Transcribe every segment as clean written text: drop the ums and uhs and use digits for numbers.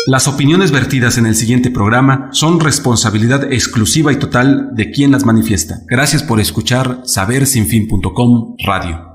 Las opiniones vertidas en el siguiente programa son responsabilidad exclusiva y total de quien las manifiesta. Gracias por escuchar sabersinfin.com Radio.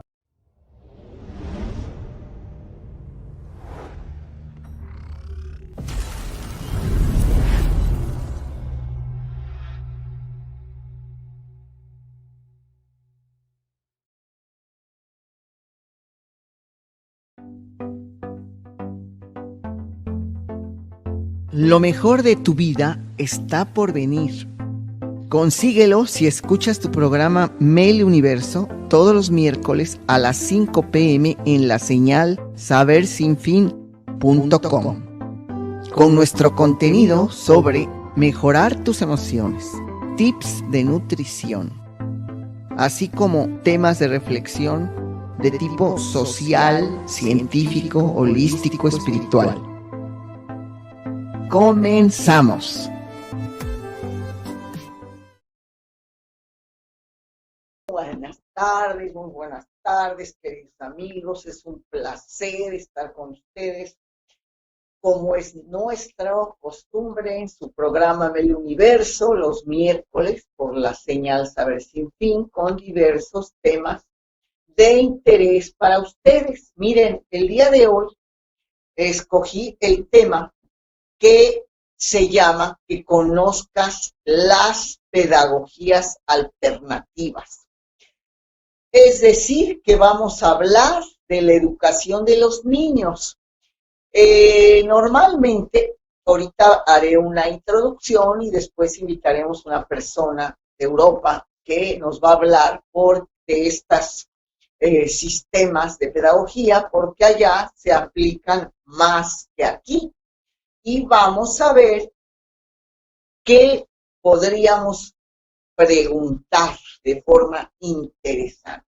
Lo mejor de tu vida está por venir. Consíguelo si escuchas tu programa Mail Universo todos los miércoles a las 5 p.m. en la señal sabersinfin.com con nuestro contenido sobre mejorar tus emociones, tips de nutrición, así como temas de reflexión de tipo social, científico, holístico, espiritual. Comenzamos. Muy buenas tardes, queridos amigos. Es un placer estar con ustedes, como es nuestra costumbre en su programa Mail Universo, los miércoles por la señal Saber Sin Fin, con diversos temas de interés para ustedes. Miren, el día de hoy escogí el tema que se llama que conozcas las pedagogías alternativas. Es decir, que vamos a hablar de la educación de los niños. Normalmente, ahorita haré una introducción y después invitaremos a una persona de Europa que nos va a hablar de estos sistemas de pedagogía, porque allá se aplican más que aquí. Y vamos a ver qué podríamos preguntar de forma interesante.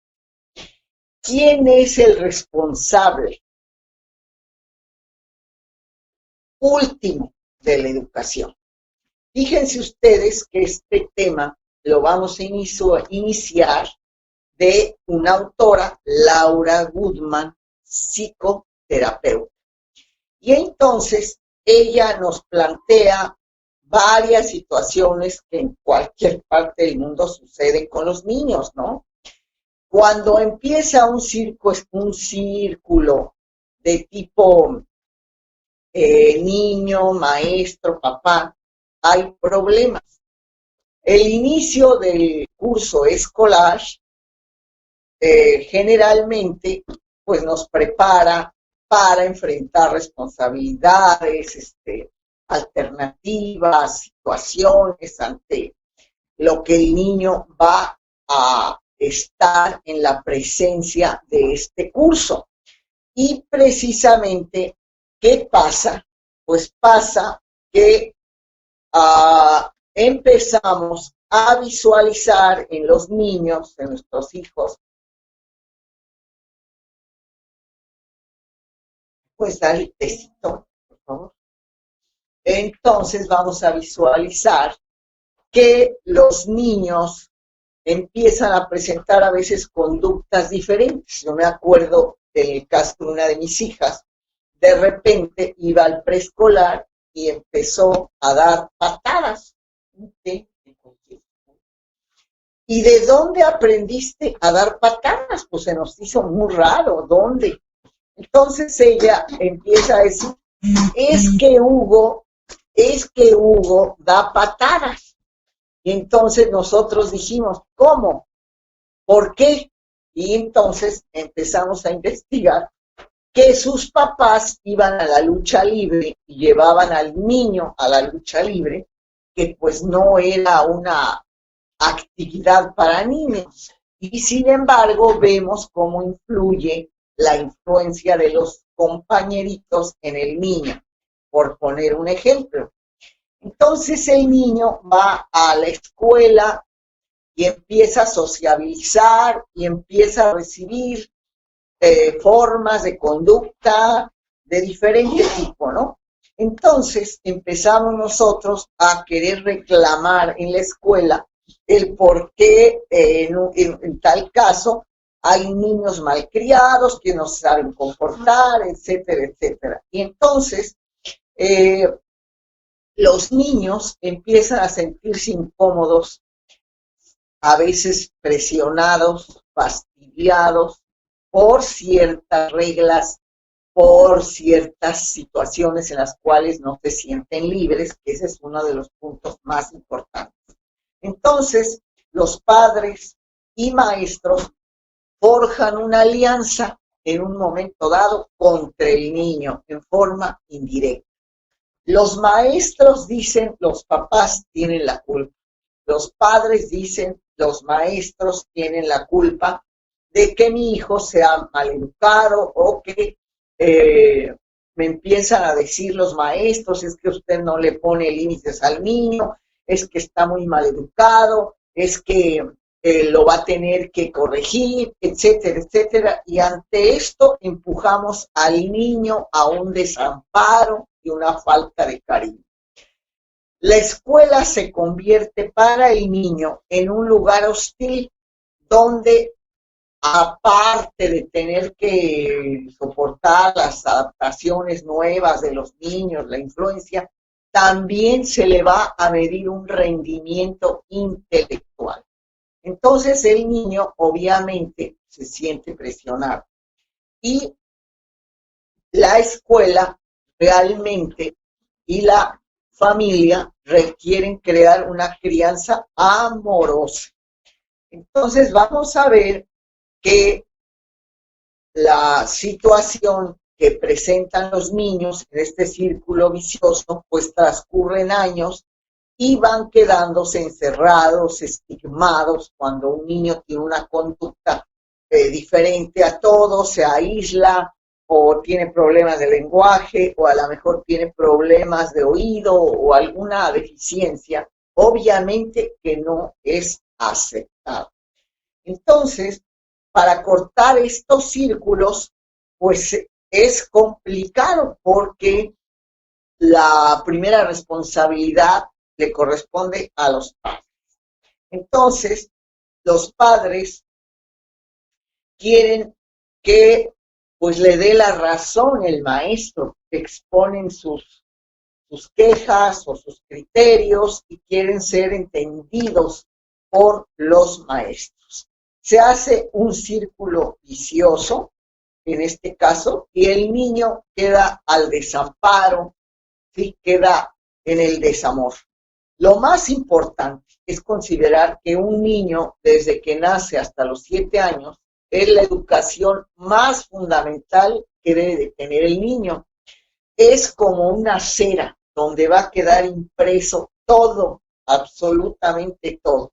¿Quién es el responsable último de la educación? Fíjense ustedes que este tema lo vamos a iniciar de una autora, Laura Goodman, psicoterapeuta. Y entonces ella nos plantea varias situaciones que en cualquier parte del mundo suceden con los niños, ¿no? Cuando empieza un círculo de tipo niño, maestro, papá, hay problemas. El inicio del curso escolar generalmente pues nos prepara para enfrentar responsabilidades, alternativas, situaciones ante lo que el niño va a estar en la presencia de este curso. Y precisamente, ¿qué pasa? Pues pasa que empezamos a visualizar en los niños, en nuestros hijos, pues dale tecito, por favor. Entonces vamos a visualizar que los niños empiezan a presentar a veces conductas diferentes. Yo me acuerdo del caso de una de mis hijas, de repente iba al preescolar y empezó a dar patadas. ¿Y de dónde aprendiste a dar patadas? Pues se nos hizo muy raro, ¿dónde? Entonces ella empieza a decir, es que Hugo da patadas. Y entonces nosotros dijimos, ¿cómo? ¿Por qué? Y entonces empezamos a investigar que sus papás iban a la lucha libre y llevaban al niño a la lucha libre, que pues no era una actividad para niños. Y sin embargo vemos cómo influye la influencia de los compañeritos en el niño, por poner un ejemplo. Entonces el niño va a la escuela y empieza a sociabilizar y empieza a recibir formas de conducta de diferente tipo, ¿no? Entonces empezamos nosotros a querer reclamar en la escuela el por qué en tal caso hay niños malcriados que no saben comportar, etcétera, etcétera. Y entonces los niños empiezan a sentirse incómodos, a veces presionados, fastidiados por ciertas reglas, por ciertas situaciones en las cuales no se sienten libres, que ese es uno de los puntos más importantes. Entonces, los padres y maestros forjan una alianza en un momento dado contra el niño en forma indirecta. Los maestros dicen, los papás tienen la culpa. Los padres dicen, los maestros tienen la culpa de que mi hijo sea maleducado o que me empiezan a decir los maestros, es que usted no le pone límites al niño, es que está muy maleducado, es que lo va a tener que corregir, etcétera, etcétera. Y ante esto empujamos al niño a un desamparo y una falta de cariño. La escuela se convierte para el niño en un lugar hostil donde, aparte de tener que soportar las adaptaciones nuevas de los niños, la influencia, también se le va a medir un rendimiento intelectual. Entonces el niño obviamente se siente presionado y la escuela realmente y la familia requieren crear una crianza amorosa. Entonces vamos a ver que la situación que presentan los niños en este círculo vicioso, pues transcurren años y van quedándose encerrados, estigmados. Cuando un niño tiene una conducta diferente a todos, se aísla o tiene problemas de lenguaje o a lo mejor tiene problemas de oído o alguna deficiencia, obviamente que no es aceptado. Entonces, para cortar estos círculos, pues es complicado porque la primera responsabilidad le corresponde a los padres. Entonces, los padres quieren que pues le dé la razón el maestro, exponen sus quejas o sus criterios y quieren ser entendidos por los maestros. Se hace un círculo vicioso, en este caso, y el niño queda al desamparo, ¿sí? Queda en el desamor. Lo más importante es considerar que un niño, desde que nace hasta los 7 años, es la educación más fundamental que debe de tener el niño. Es como una cera donde va a quedar impreso todo, absolutamente todo.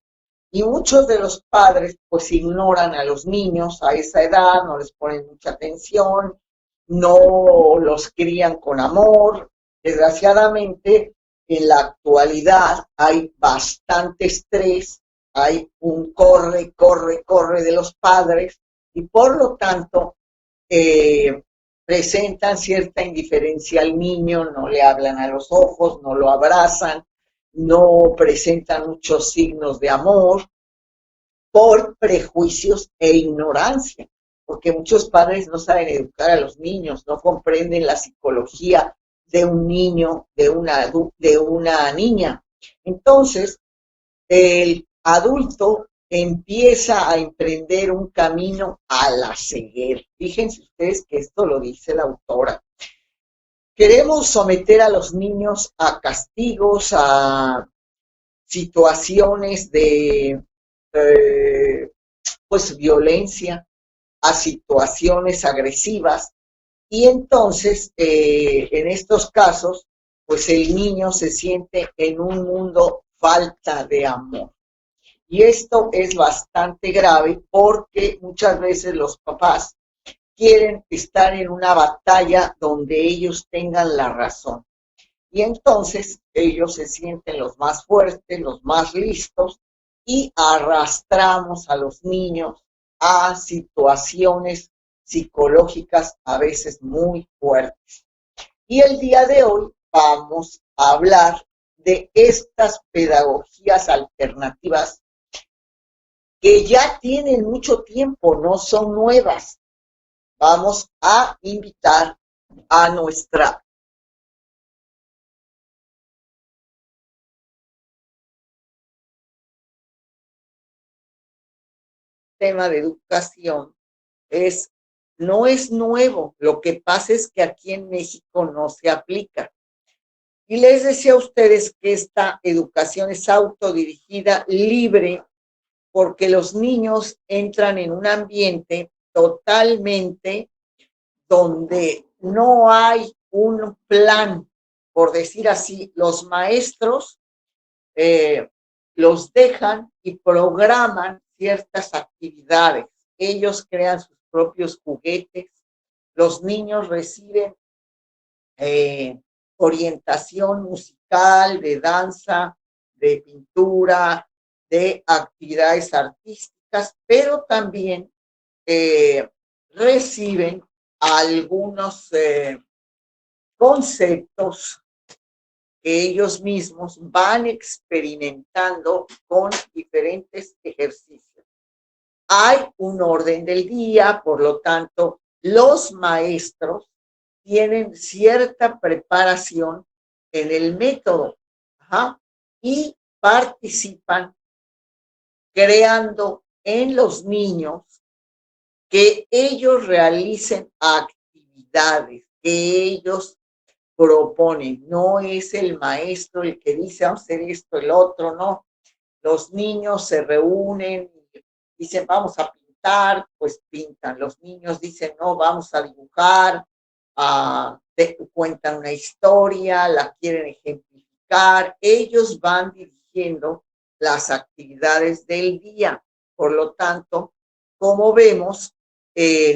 Y muchos de los padres pues ignoran a los niños a esa edad, no les ponen mucha atención, no los crían con amor. Desgraciadamente, en la actualidad hay bastante estrés, hay un corre, corre, corre de los padres y por lo tanto presentan cierta indiferencia al niño, no le hablan a los ojos, no lo abrazan, no presentan muchos signos de amor por prejuicios e ignorancia, porque muchos padres no saben educar a los niños, no comprenden la psicología de un niño, de una niña. Entonces, el adulto empieza a emprender un camino a la ceguera. Fíjense ustedes que esto lo dice la autora. Queremos someter a los niños a castigos, a situaciones de pues violencia, a situaciones agresivas. Y entonces, en estos casos, pues el niño se siente en un mundo falta de amor. Y esto es bastante grave porque muchas veces los papás quieren estar en una batalla donde ellos tengan la razón. Y entonces ellos se sienten los más fuertes, los más listos y arrastramos a los niños a situaciones psicológicas a veces muy fuertes. Y el día de hoy vamos a hablar de estas pedagogías alternativas que ya tienen mucho tiempo, no son nuevas. Vamos a invitar a nuestra sistema de educación no es nuevo. Lo que pasa es que aquí en México no se aplica. Y les decía a ustedes que esta educación es autodirigida, libre, porque los niños entran en un ambiente totalmente donde no hay un plan, por decir así. Los maestros los dejan y programan ciertas actividades. Ellos crean sus propios juguetes. Los niños reciben orientación musical, de danza, de pintura, de actividades artísticas, pero también reciben algunos conceptos que ellos mismos van experimentando con diferentes ejercicios. Hay un orden del día, por lo tanto, los maestros tienen cierta preparación en el método, y participan creando en los niños que ellos realicen actividades, que ellos proponen. No es el maestro el que dice vamos a hacer esto, el otro, no. Los niños se reúnen y dicen vamos a pintar, pues pintan. Los niños dicen no, vamos a dibujar, cuentan una historia, la quieren ejemplificar. Ellos van dirigiendo las actividades del día. Por lo tanto, como vemos,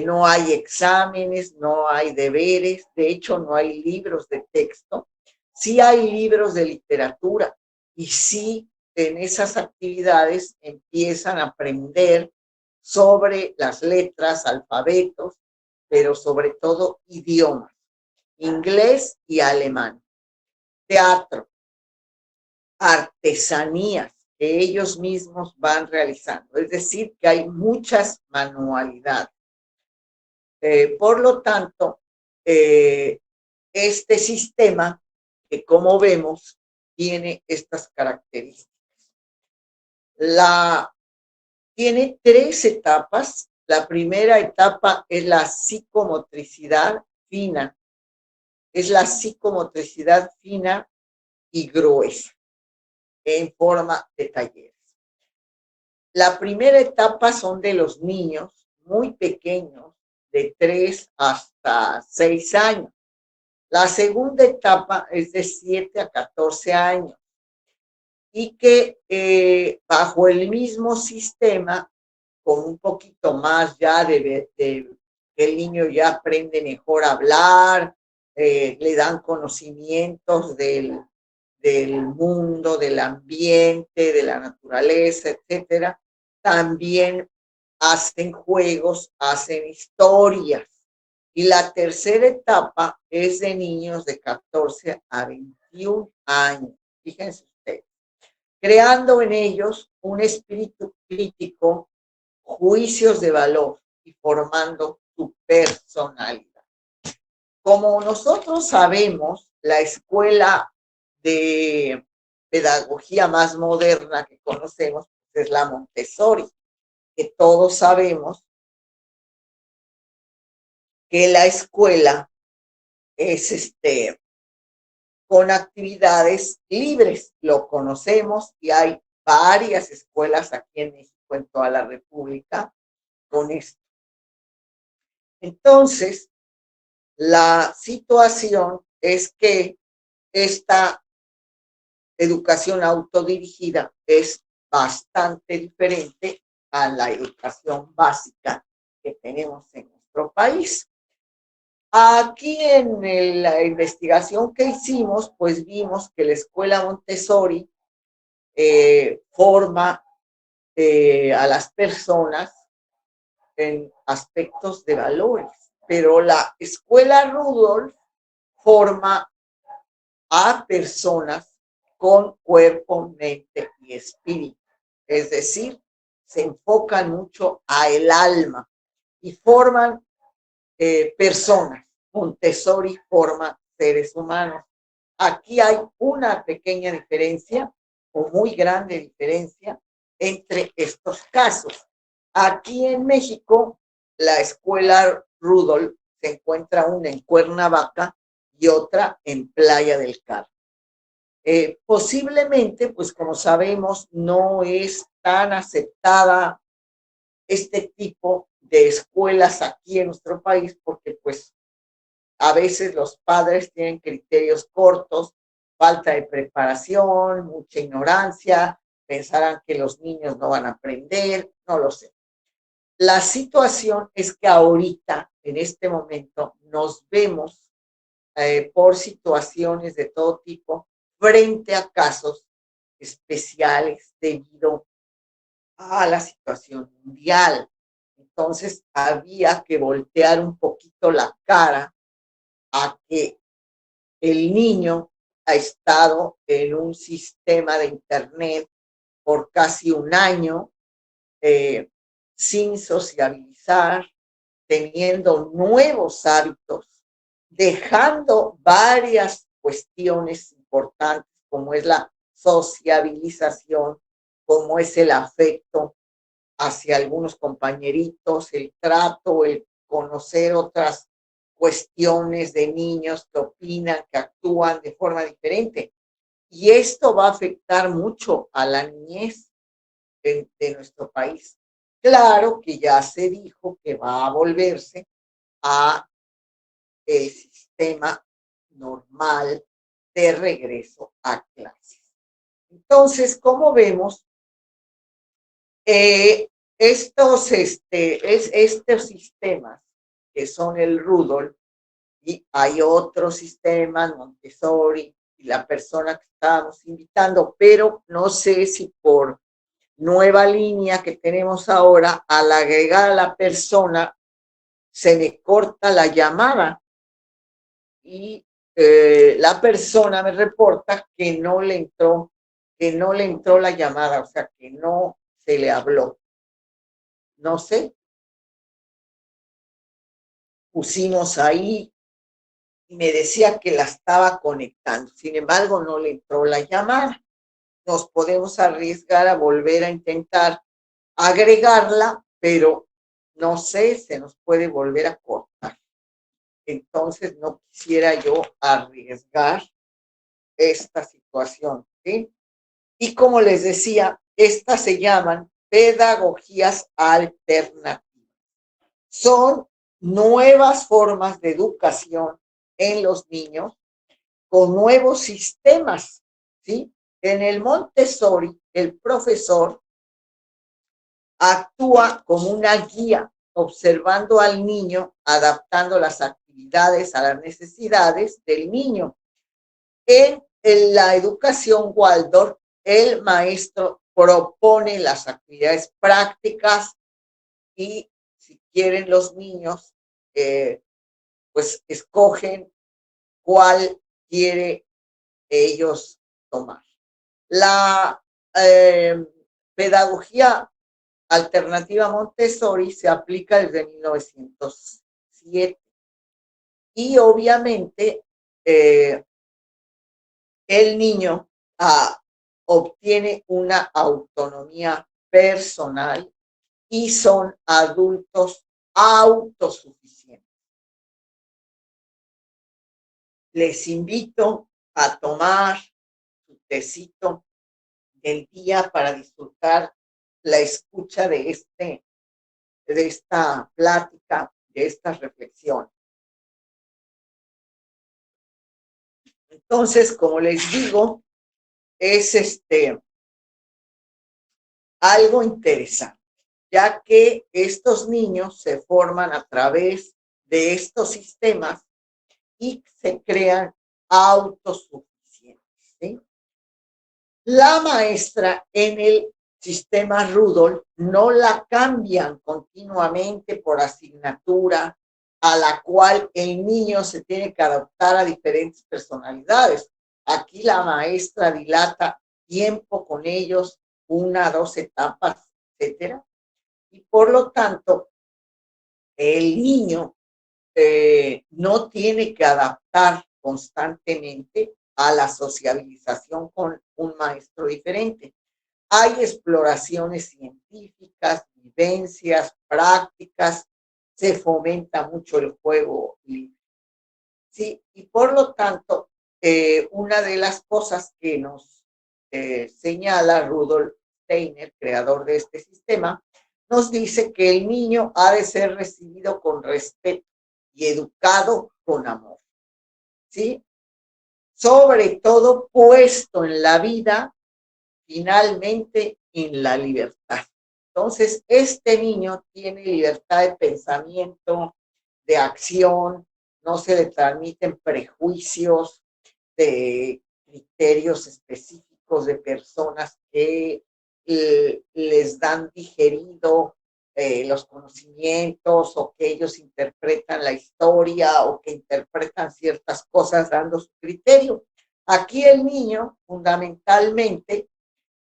no hay exámenes, no hay deberes, de hecho no hay libros de texto. Sí hay libros de literatura y sí en esas actividades empiezan a aprender sobre las letras, alfabetos, pero sobre todo idiomas, inglés y alemán, teatro, artesanías que ellos mismos van realizando. Es decir, que hay muchas manualidades. Por lo tanto, este sistema, que como vemos, tiene estas características. Tiene 3 etapas. La primera etapa es la psicomotricidad fina. Es la psicomotricidad fina y gruesa, en forma de talleres. La primera etapa son de los niños muy pequeños, de 3 hasta 6 años. La segunda etapa es de 7 a 14 años y que bajo el mismo sistema, con un poquito más ya de el niño ya aprende mejor a hablar, le dan conocimientos del mundo, del ambiente, de la naturaleza, etcétera. También hacen juegos, hacen historias. Y la tercera etapa es de niños de 14 a 21 años. Fíjense ustedes, creando en ellos un espíritu crítico, juicios de valor y formando su personalidad. Como nosotros sabemos, la escuela de pedagogía más moderna que conocemos es la Montessori, que todos sabemos que la escuela es con actividades libres. Lo conocemos y hay varias escuelas aquí en México, en toda la República, con esto. Entonces, la situación es que esta educación autodirigida es bastante diferente a la educación básica que tenemos en nuestro país. Aquí en la investigación que hicimos, pues vimos que la escuela Montessori forma a las personas en aspectos de valores, pero la escuela Rudolf forma a personas con cuerpo, mente y espíritu. Es decir, se enfocan mucho a el alma y forman personas. Montessori forma seres humanos. Aquí hay una pequeña diferencia o muy grande diferencia entre estos casos. Aquí en México, la escuela Rudolf se encuentra una en Cuernavaca y otra en Playa del Carmen. Posiblemente, pues como sabemos, no es tan aceptada este tipo de escuelas aquí en nuestro país porque pues a veces los padres tienen criterios cortos, falta de preparación, mucha ignorancia, pensarán que los niños no van a aprender, no lo sé. La situación es que ahorita, en este momento, nos vemos por situaciones de todo tipo frente a casos especiales debido a la situación mundial. Entonces había que voltear un poquito la cara a que el niño ha estado en un sistema de internet por casi un año, eh, sin sociabilizar, teniendo nuevos hábitos, dejando varias cuestiones importantes como es la sociabilización, como es el afecto hacia algunos compañeritos, el trato, el conocer otras cuestiones de niños que opinan, que actúan de forma diferente. Y esto va a afectar mucho a la niñez de nuestro país. Claro que ya se dijo que va a volverse a el sistema normal de regreso a clases. Entonces, como vemos, eh, estos sistemas que son el Rudolf, y hay otros sistemas, Montessori, y la persona que estábamos invitando, pero no sé si por nueva línea que tenemos ahora, al agregar a la persona, se me corta la llamada y la persona me reporta que no le entró la llamada, o sea, que no se le habló. No sé, pusimos ahí y me decía que la estaba conectando. Sin embargo, no le entró la llamada. Nos podemos arriesgar a volver a intentar agregarla, pero no sé, se nos puede volver a cortar. Entonces, no quisiera yo arriesgar esta situación, ¿sí? Y como les decía, estas se llaman pedagogías alternativas. Son nuevas formas de educación en los niños con nuevos sistemas, ¿sí? En el Montessori, el profesor actúa como una guía, observando al niño, adaptando las actividades a las necesidades del niño. En la educación Waldorf, el maestro propone las actividades prácticas y si quieren los niños, pues escogen cuál quiere ellos tomar. La pedagogía alternativa Montessori se aplica desde 1907 y obviamente el niño obtiene una autonomía personal y son adultos autosuficientes. Les invito a tomar su tecito del día para disfrutar la escucha de esta plática, de estas reflexiones. Entonces, como les digo, es algo interesante, ya que estos niños se forman a través de estos sistemas y se crean autosuficientes, ¿sí? La maestra en el sistema Rudolf no la cambian continuamente por asignatura, a la cual el niño se tiene que adaptar a diferentes personalidades. Aquí la maestra dilata tiempo con ellos, 1, 2 etapas, etcétera. Y por lo tanto, el niño no tiene que adaptar constantemente a la sociabilización con un maestro diferente. Hay exploraciones científicas, vivencias, prácticas, se fomenta mucho el juego libre. Sí, y por lo tanto, una de las cosas que nos señala Rudolf Steiner, creador de este sistema, nos dice que el niño ha de ser recibido con respeto y educado con amor, ¿sí? Sobre todo puesto en la vida, finalmente en la libertad. Entonces, este niño tiene libertad de pensamiento, de acción, no se le transmiten prejuicios de criterios específicos de personas que les dan digerido los conocimientos o que ellos interpretan la historia o que interpretan ciertas cosas dando su criterio. Aquí el niño fundamentalmente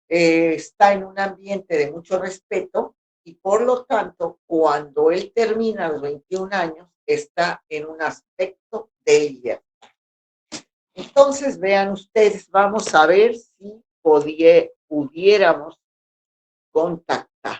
está en un ambiente de mucho respeto y por lo tanto cuando él termina los 21 años está en un aspecto de libertad. Entonces, vean ustedes, vamos a ver si pudiéramos contactar.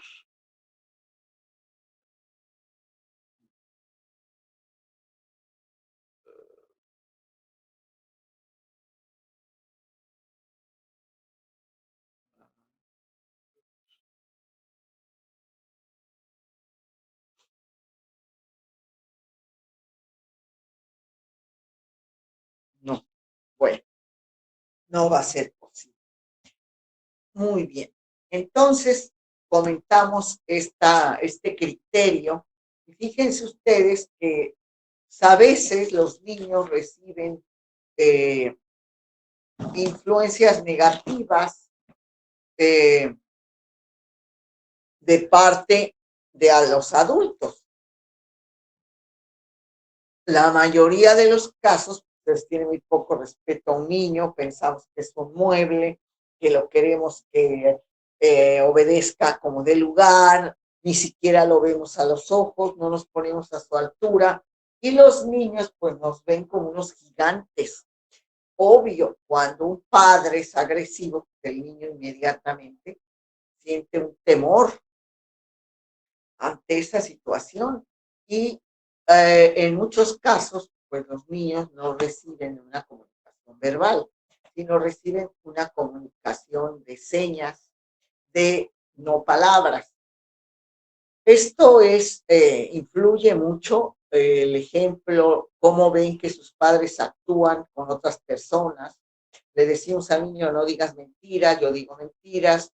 No, bueno, no va a ser posible. Muy bien. Entonces, comentamos este criterio. Y fíjense ustedes que a veces los niños reciben influencias negativas de parte de a los adultos. La mayoría de los casos, pues tiene muy poco respeto a un niño, pensamos que es un mueble, que lo queremos que obedezca como de lugar, ni siquiera lo vemos a los ojos, no nos ponemos a su altura, y los niños pues nos ven como unos gigantes. Obvio, cuando un padre es agresivo, el niño inmediatamente siente un temor ante esa situación y en muchos casos, pues los niños no reciben una comunicación verbal, sino reciben una comunicación de señas, de no palabras. Esto influye mucho el ejemplo, cómo ven que sus padres actúan con otras personas. Le decimos al niño, no digas mentiras, yo digo mentiras,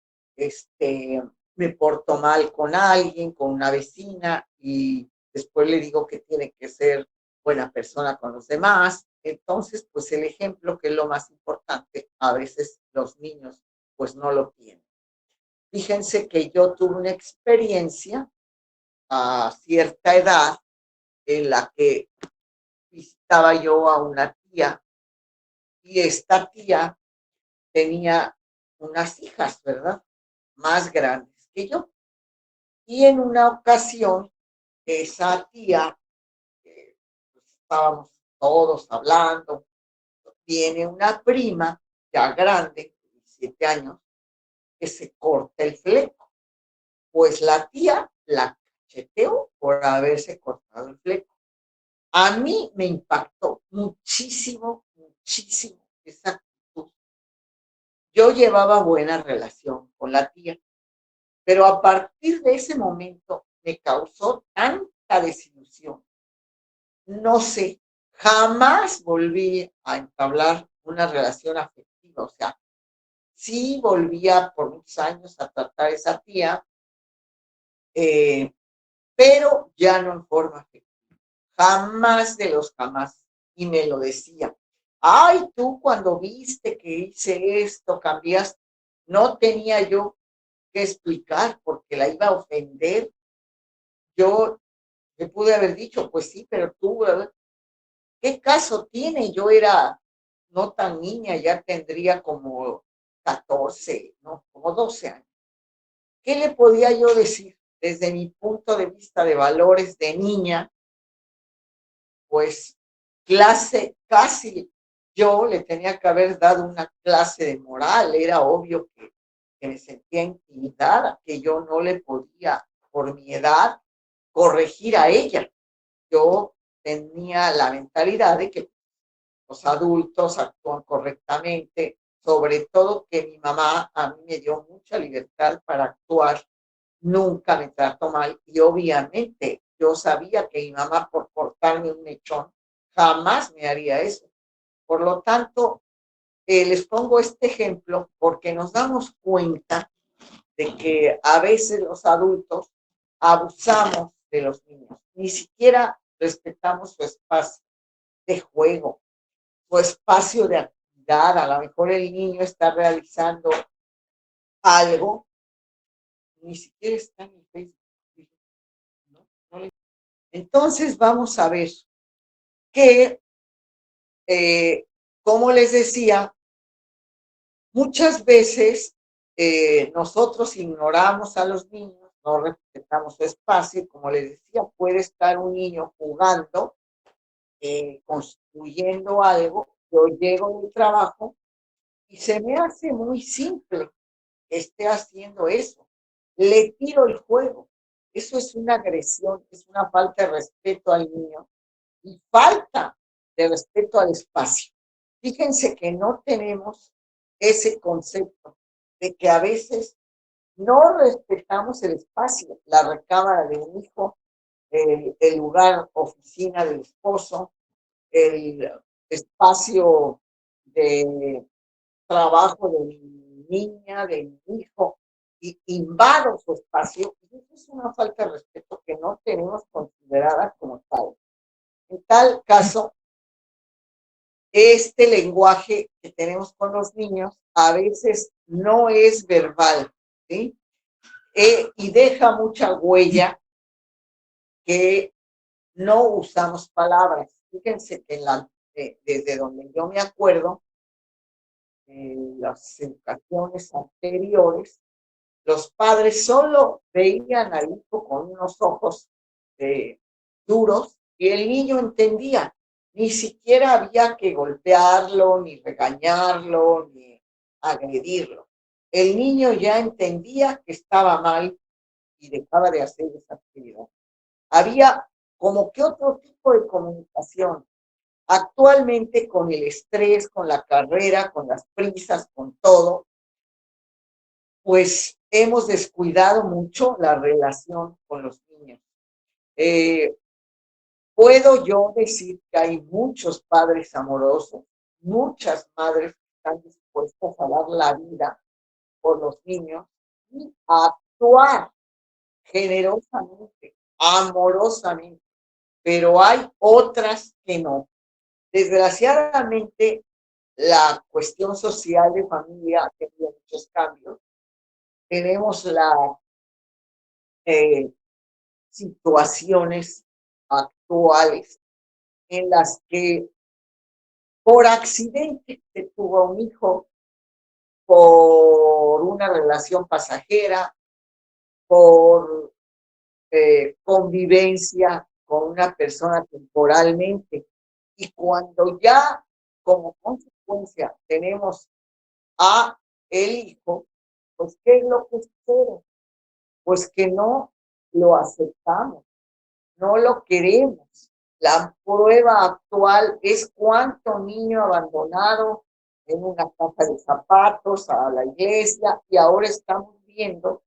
me porto mal con alguien, con una vecina, y después le digo que tiene que ser buena persona con los demás. Entonces, pues el ejemplo, que es lo más importante, a veces los niños pues no lo tienen. Fíjense que yo tuve una experiencia a cierta edad en la que visitaba yo a una tía y esta tía tenía unas hijas, ¿verdad? Más grandes que yo. Y en una ocasión, esa tía, pues estábamos todos hablando, viene una prima ya grande, 17 años, que se corta el fleco. Pues la tía la cacheteó por haberse cortado el fleco. A mí me impactó muchísimo, muchísimo esa actitud. Yo llevaba buena relación con la tía, pero a partir de ese momento me causó tanta desilusión. No sé, jamás volví a entablar una relación afectiva. O sea, sí volvía por muchos años a tratar a esa tía, pero ya no en forma afectiva. Jamás de los jamás. Y me lo decía. Ay, tú cuando viste que hice esto, cambiaste. No tenía yo que explicar porque la iba a ofender. Yo le pude haber dicho, pues sí, pero tú, ¿verdad? ¿Qué caso tiene? Yo era no tan niña, ya tendría como 14, no, como 12 años. ¿Qué le podía yo decir? Desde mi punto de vista de valores de niña, pues casi yo le tenía que haber dado una clase de moral. Era obvio que me sentía intimidada, que yo no le podía por mi edad, corregir a ella. Yo tenía la mentalidad de que los adultos actúan correctamente, sobre todo que mi mamá a mí me dio mucha libertad para actuar, nunca me trató mal y obviamente yo sabía que mi mamá por cortarme un mechón jamás me haría eso. Por lo tanto, les pongo este ejemplo porque nos damos cuenta de que a veces los adultos abusamos de los niños, ni siquiera respetamos su espacio de juego, su espacio de actividad. A lo mejor el niño está realizando algo, ni siquiera está en el Facebook. ¿No? Entonces vamos a ver que, como les decía, muchas veces nosotros ignoramos a los niños, no respetamos su espacio, y como les decía, puede estar un niño jugando, construyendo algo, yo llego del trabajo y se me hace muy simple que esté haciendo eso. Le tiro el juego. Eso es una agresión, es una falta de respeto al niño y falta de respeto al espacio. Fíjense que no tenemos ese concepto de que a veces no respetamos el espacio, la recámara de un hijo, el lugar oficina del esposo, el espacio de trabajo de mi niña, de mi hijo, y invado su espacio. Y eso es una falta de respeto que no tenemos considerada como tal. En tal caso, este lenguaje que tenemos con los niños a veces no es verbal, ¿sí? Y deja mucha huella que no usamos palabras. Fíjense que desde donde yo me acuerdo, en las educaciones anteriores, los padres solo veían al hijo con unos ojos duros y el niño entendía. Ni siquiera había que golpearlo, ni regañarlo, ni agredirlo. El niño ya entendía que estaba mal y dejaba de hacer esa actividad. Había como que otro tipo de comunicación. Actualmente con el estrés, con la carrera, con las prisas, con todo, pues hemos descuidado mucho la relación con los niños. Puedo yo decir que hay muchos padres amorosos, muchas madres que están dispuestas a dar la vida por los niños y a actuar generosamente, amorosamente, pero hay otras que no. Desgraciadamente, la cuestión social de familia ha tenido muchos cambios. Tenemos eh, situaciones actuales en las que por accidente se tuvo un hijo, por una relación pasajera, por convivencia con una persona temporalmente. Y cuando ya como consecuencia tenemos a el hijo, pues ¿qué es lo que sucede? Pues que no lo aceptamos, no lo queremos. La prueba actual es cuánto niño abandonado en una caja de zapatos a la iglesia, y ahora estamos viendo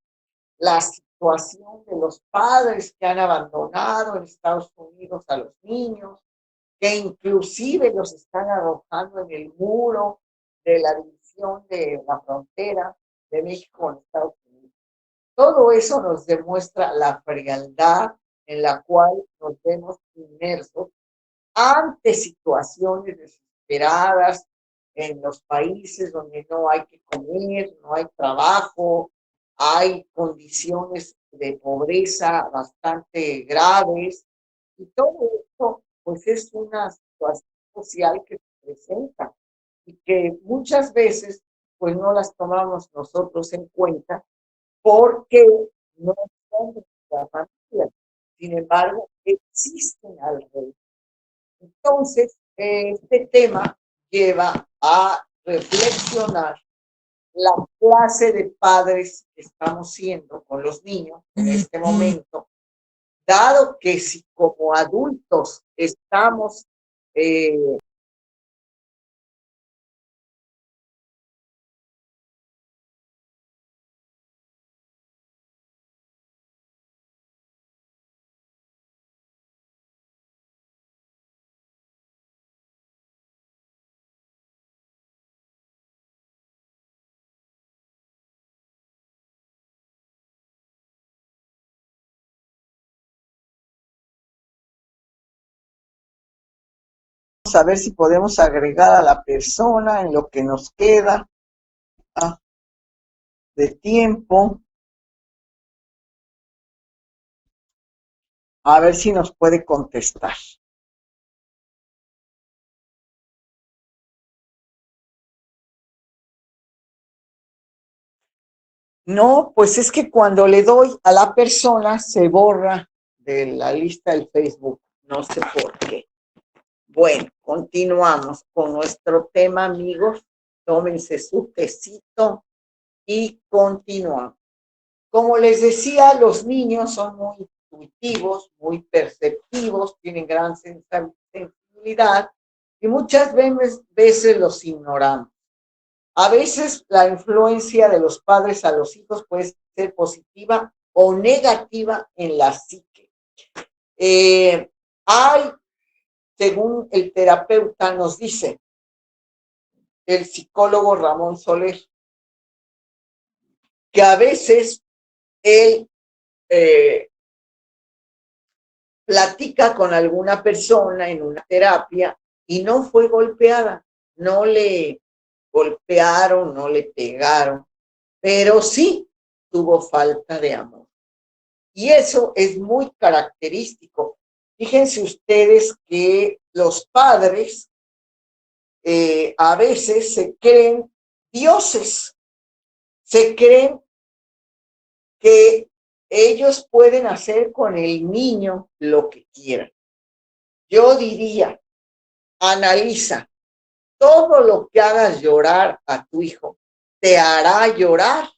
la situación de los padres que han abandonado en Estados Unidos a los niños, que inclusive los están arrojando en el muro de la división de la frontera de México con Estados Unidos. Todo eso nos demuestra la frialdad en la cual nos vemos inmersos ante situaciones desesperadas en los países donde no hay que comer, no hay trabajo, hay condiciones de pobreza bastante graves, y todo esto pues es una situación social que se presenta y que muchas veces pues no las tomamos nosotros en cuenta porque no son de nuestra familia. Sin embargo, existen alrededor. Entonces, este tema lleva a reflexionar la clase de padres que estamos siendo con los niños en este momento, dado que si como adultos estamos a ver si podemos agregar a la persona en lo que nos queda de tiempo, a ver si nos puede contestar. No, pues es que cuando le doy a la persona se borra de la lista del Facebook, no sé por qué. Bueno, continuamos con nuestro tema, amigos. Tómense su tecito y continuamos. Como les decía, los niños son muy intuitivos, muy perceptivos, tienen gran sensibilidad y muchas veces los ignoramos. A veces la influencia de los padres a los hijos puede ser positiva o negativa en la psique. Hay, según el terapeuta nos dice, el psicólogo Ramón Soler, que a veces él platica con alguna persona en una terapia y no fue golpeada, no le golpearon, no le pegaron, pero sí tuvo falta de amor. Y eso es muy característico. Fíjense ustedes que los padres a veces se creen dioses, se creen que ellos pueden hacer con el niño lo que quieran. Yo diría, analiza, todo lo que hagas llorar a tu hijo te hará llorar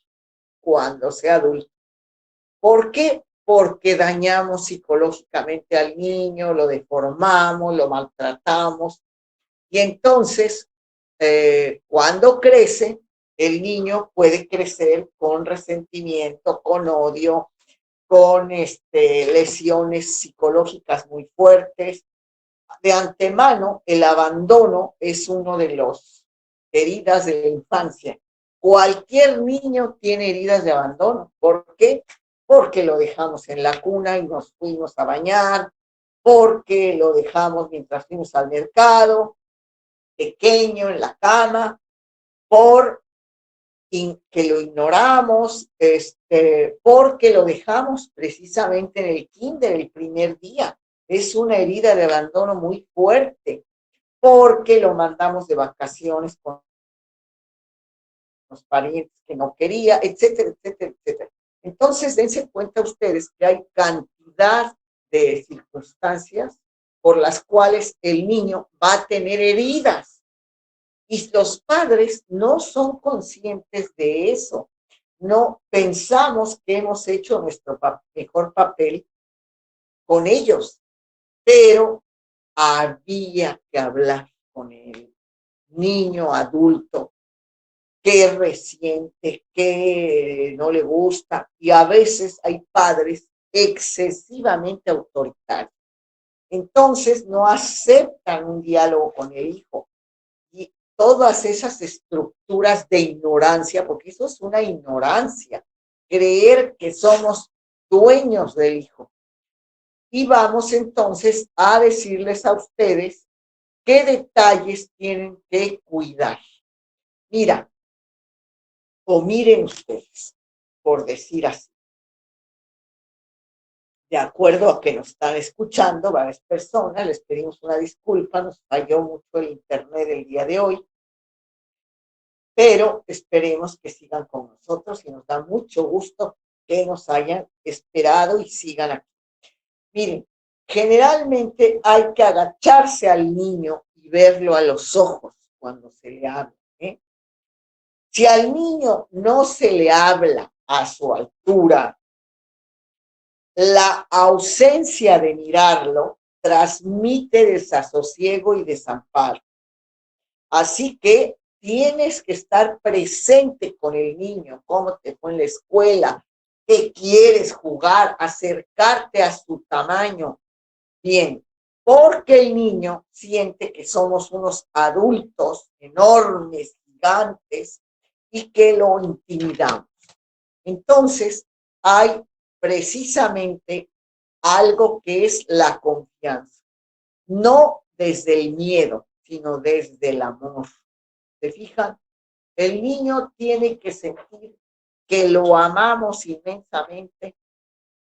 cuando sea adulto. ¿Por qué? Porque dañamos psicológicamente al niño, lo deformamos, lo maltratamos. Y entonces, cuando crece, el niño puede crecer con resentimiento, con odio, con lesiones psicológicas muy fuertes. De antemano, el abandono es uno de los heridas de la infancia. Cualquier niño tiene heridas de abandono. ¿Por qué? Porque lo dejamos en la cuna y nos fuimos a bañar, porque lo dejamos mientras fuimos al mercado, pequeño en la cama, por que lo ignoramos, porque lo dejamos precisamente en el kinder el primer día. Es una herida de abandono muy fuerte, porque lo mandamos de vacaciones con los parientes que no quería, etcétera, etcétera, etcétera. Entonces, dense cuenta ustedes que hay cantidad de circunstancias por las cuales el niño va a tener heridas. Y los padres no son conscientes de eso. No pensamos que hemos hecho nuestro mejor papel con ellos, pero había que hablar con el niño adulto, qué resiente, qué no le gusta, y a veces hay padres excesivamente autoritarios. Entonces no aceptan un diálogo con el hijo. Y todas esas estructuras de ignorancia, porque eso es una ignorancia, creer que somos dueños del hijo. Y vamos entonces a decirles a ustedes qué detalles tienen que cuidar. Mira, o miren ustedes, por decir así. De acuerdo a que nos están escuchando varias personas, les pedimos una disculpa, nos falló mucho el internet el día de hoy, pero esperemos que sigan con nosotros y nos da mucho gusto que nos hayan esperado y sigan aquí. Miren, generalmente hay que agacharse al niño y verlo a los ojos cuando se le habla, ¿eh? Si al niño no se le habla a su altura, la ausencia de mirarlo transmite desasosiego y desamparo. Así que tienes que estar presente con el niño, cómo te fue en la escuela, qué quieres jugar, acercarte a su tamaño. Bien, porque el niño siente que somos unos adultos enormes, gigantes, y que lo intimidamos. Entonces, hay precisamente algo que es la confianza, no desde el miedo, sino desde el amor. ¿Se fijan? El niño tiene que sentir que lo amamos inmensamente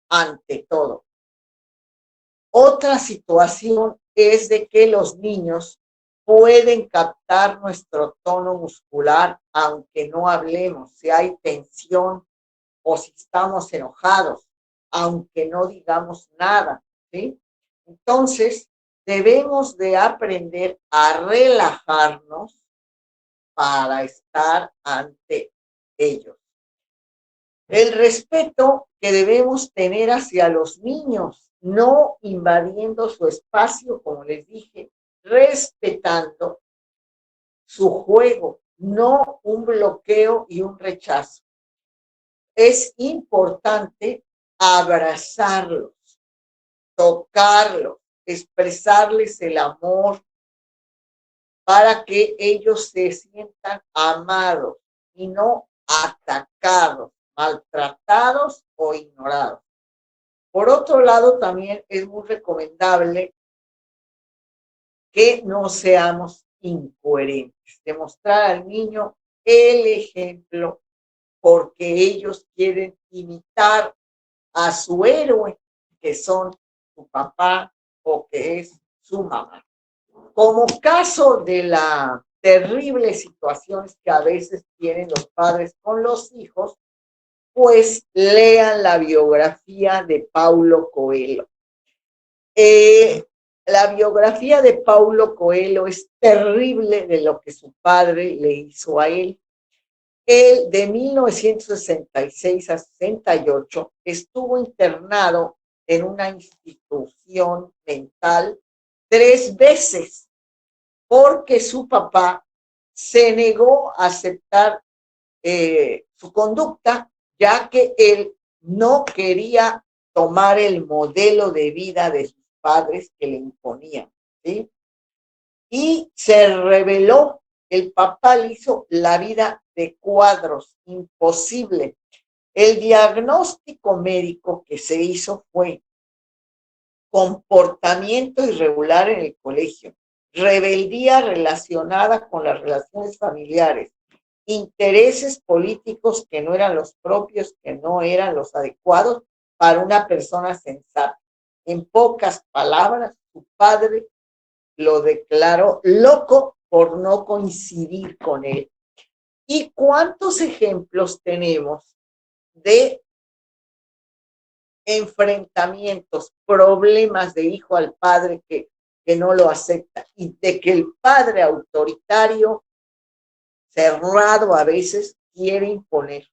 ante todo. Otra situación es de que los niños pueden captar nuestro tono muscular aunque no hablemos, si hay tensión o si estamos enojados, aunque no digamos nada, ¿sí? Entonces, debemos de aprender a relajarnos para estar ante ellos. El respeto que debemos tener hacia los niños, no invadiendo su espacio, como les dije, respetando su juego, no un bloqueo y un rechazo. Es importante abrazarlos, tocarlos, expresarles el amor para que ellos se sientan amados y no atacados, maltratados o ignorados. Por otro lado, también es muy recomendable que no seamos incoherentes, demostrar al niño el ejemplo porque ellos quieren imitar a su héroe, que son su papá o que es su mamá. Como caso de la terrible situaciones que a veces tienen los padres con los hijos, pues lean la biografía de Paulo Coelho. La biografía de Paulo Coelho es terrible de lo que su padre le hizo a él. Él, de 1966 a 68, estuvo internado en una institución mental 3 veces porque su papá se negó a aceptar su conducta, ya que él no quería tomar el modelo de vida de sus padres que le imponían, ¿sí? Y se rebeló. El papá le hizo la vida de cuadros, imposible. El diagnóstico médico que se hizo fue comportamiento irregular en el colegio, rebeldía relacionada con las relaciones familiares, intereses políticos que no eran los propios, que no eran los adecuados para una persona sensata. En pocas palabras, su padre lo declaró loco por no coincidir con él. ¿Y cuántos ejemplos tenemos de enfrentamientos, problemas de hijo al padre que no lo acepta y de que el padre autoritario, cerrado a veces, quiere imponer?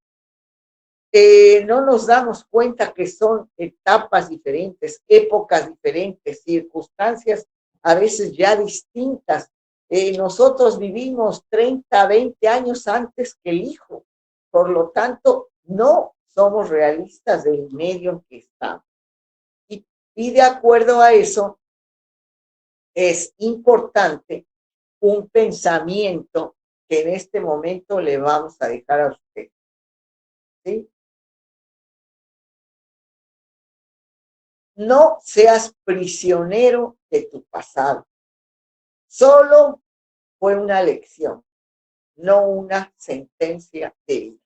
No nos damos cuenta que son etapas diferentes, épocas diferentes, circunstancias a veces ya distintas. Nosotros vivimos 30, 20 años antes que el hijo, por lo tanto, no somos realistas del medio en que estamos. Y de acuerdo a eso, es importante un pensamiento que en este momento le vamos a dejar a usted, ¿sí? No seas prisionero de tu pasado. Solo fue una lección, no una sentencia de vida.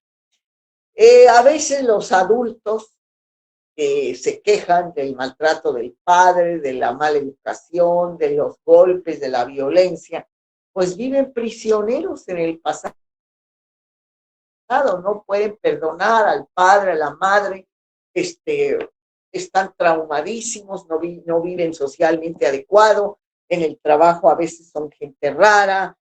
A veces los adultos se quejan del maltrato del padre, de la mala educación, de los golpes, de la violencia, pues viven prisioneros en el pasado, no pueden perdonar al padre, a la madre, están traumadísimos, no viven socialmente adecuado, en el trabajo a veces son gente rara,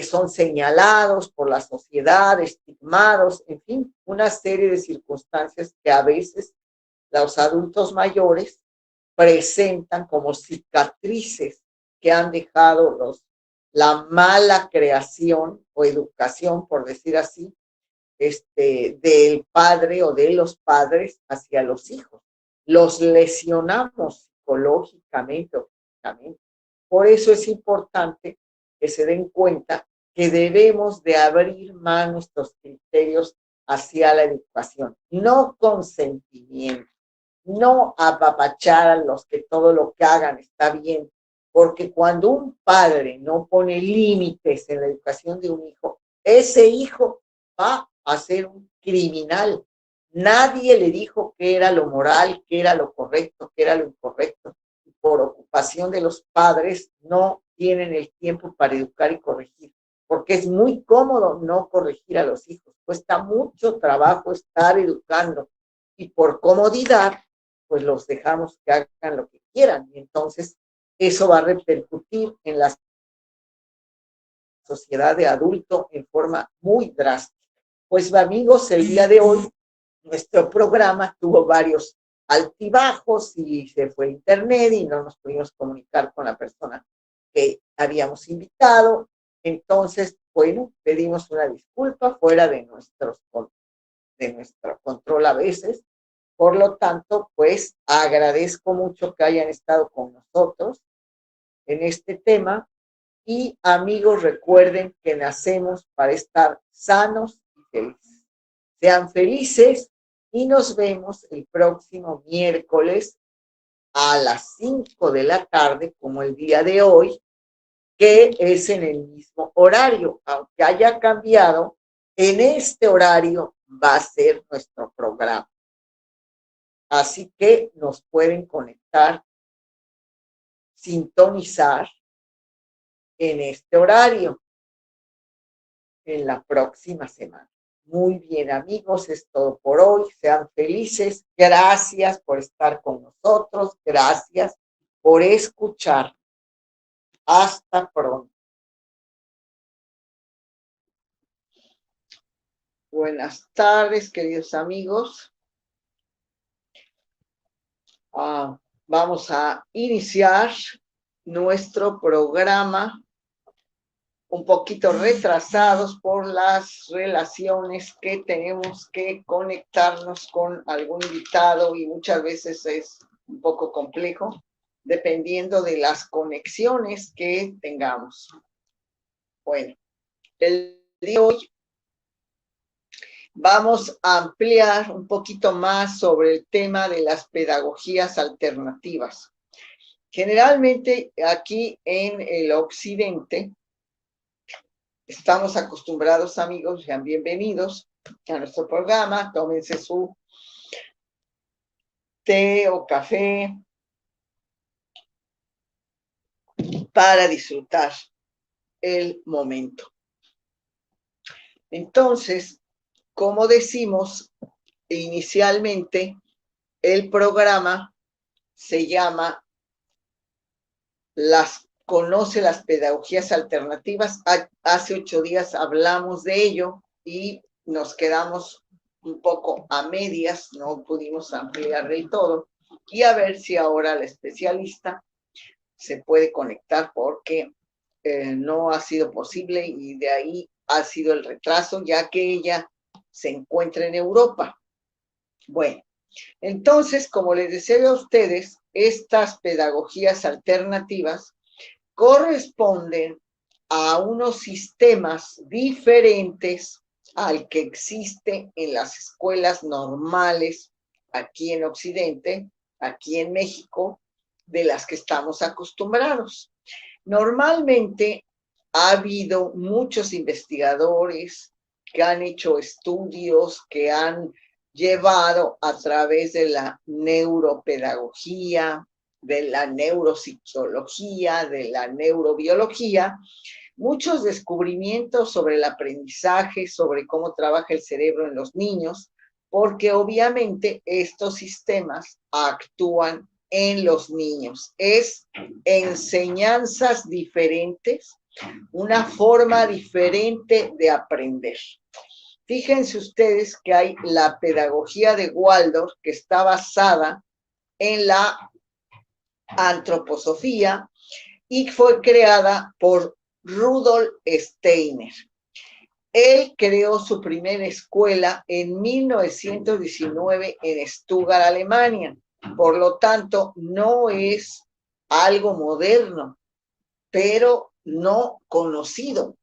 son señalados por la sociedad, estigmados, en fin, una serie de circunstancias que a veces los adultos mayores presentan como cicatrices que han dejado la mala creación o educación, por decir así, del padre o de los padres hacia los hijos. Los lesionamos psicológicamente o físicamente. Por eso es importante que se den cuenta que debemos de abrir más nuestros criterios hacia la educación, no consentimiento, no apapachar a los que todo lo que hagan está bien, porque cuando un padre no pone límites en la educación de un hijo, ese hijo va a ser un criminal. Nadie le dijo qué era lo moral, qué era lo correcto, qué era lo incorrecto. Por ocupación de los padres no tienen el tiempo para educar y corregir, porque es muy cómodo no corregir a los hijos. Cuesta mucho trabajo estar educando y por comodidad pues los dejamos que hagan lo que quieran. Y entonces eso va a repercutir en la sociedad de adulto en forma muy drástica. Pues amigos, el día de hoy nuestro programa tuvo varios altibajos y se fue a internet y no nos pudimos comunicar con la persona que habíamos invitado. Entonces, bueno, pedimos una disculpa fuera de nuestro control a veces. Por lo tanto, pues agradezco mucho que hayan estado con nosotros en este tema y amigos, recuerden que nacemos para estar sanos y felices. Sean felices y nos vemos el próximo miércoles a las 5 de la tarde, como el día de hoy, que es en el mismo horario. Aunque haya cambiado, en este horario va a ser nuestro programa. Así que nos pueden conectar, sintonizar en este horario en la próxima semana. Muy bien, amigos, es todo por hoy. Sean felices. Gracias por estar con nosotros. Gracias por escuchar. Hasta pronto. Buenas tardes, queridos amigos. Vamos a iniciar nuestro programa un poquito retrasados por las relaciones que tenemos que conectarnos con algún invitado y muchas veces es un poco complejo dependiendo de las conexiones que tengamos. Bueno, el día de hoy vamos a ampliar un poquito más sobre el tema de las pedagogías alternativas. Generalmente aquí en el occidente estamos acostumbrados, amigos, sean bienvenidos a nuestro programa, tómense su té o café para disfrutar el momento. Entonces, como decimos inicialmente, el programa se llama Conoce las pedagogías alternativas. Hace 8 días hablamos de ello y nos quedamos un poco a medias, no pudimos ampliar del todo. Y a ver si ahora la especialista se puede conectar porque no ha sido posible y de ahí ha sido el retraso, ya que ella se encuentra en Europa. Bueno, entonces, como les decía a ustedes, estas pedagogías alternativas corresponden a unos sistemas diferentes al que existe en las escuelas normales aquí en Occidente, aquí en México, de las que estamos acostumbrados. Normalmente ha habido muchos investigadores que han hecho estudios, que han llevado a través de la neuropedagogía, de la neuropsicología, de la neurobiología, muchos descubrimientos sobre el aprendizaje, sobre cómo trabaja el cerebro en los niños, porque obviamente estos sistemas actúan en los niños. Es enseñanzas diferentes una forma diferente de aprender. Fíjense ustedes que hay la pedagogía de Waldorf, que está basada en la antroposofía y fue creada por Rudolf Steiner. Él creó su primera escuela en 1919 en Stuttgart, Alemania. Por lo tanto, no es algo moderno, pero no conocido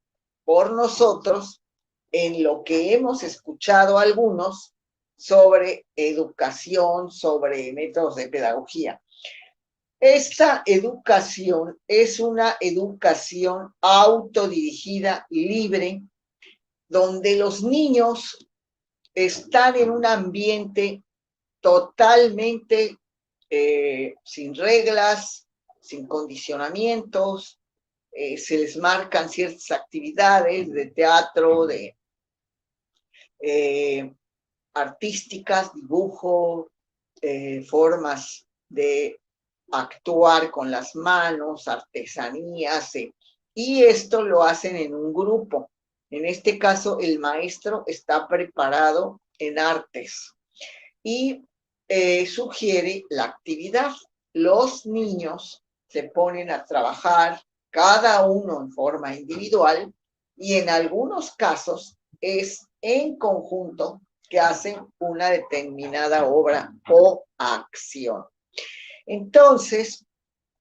por nosotros en lo que hemos escuchado algunos sobre educación, sobre métodos de pedagogía. Esta educación es una educación autodirigida, libre, donde los niños están en un ambiente totalmente sin reglas, sin condicionamientos, se les marcan ciertas actividades de teatro, de artísticas, dibujo, formas de actuar con las manos, artesanías, y esto lo hacen en un grupo. En este caso, el maestro está preparado en artes y sugiere la actividad. Los niños se ponen a trabajar, cada uno en forma individual, y en algunos casos es en conjunto que hacen una determinada obra o acción. Entonces,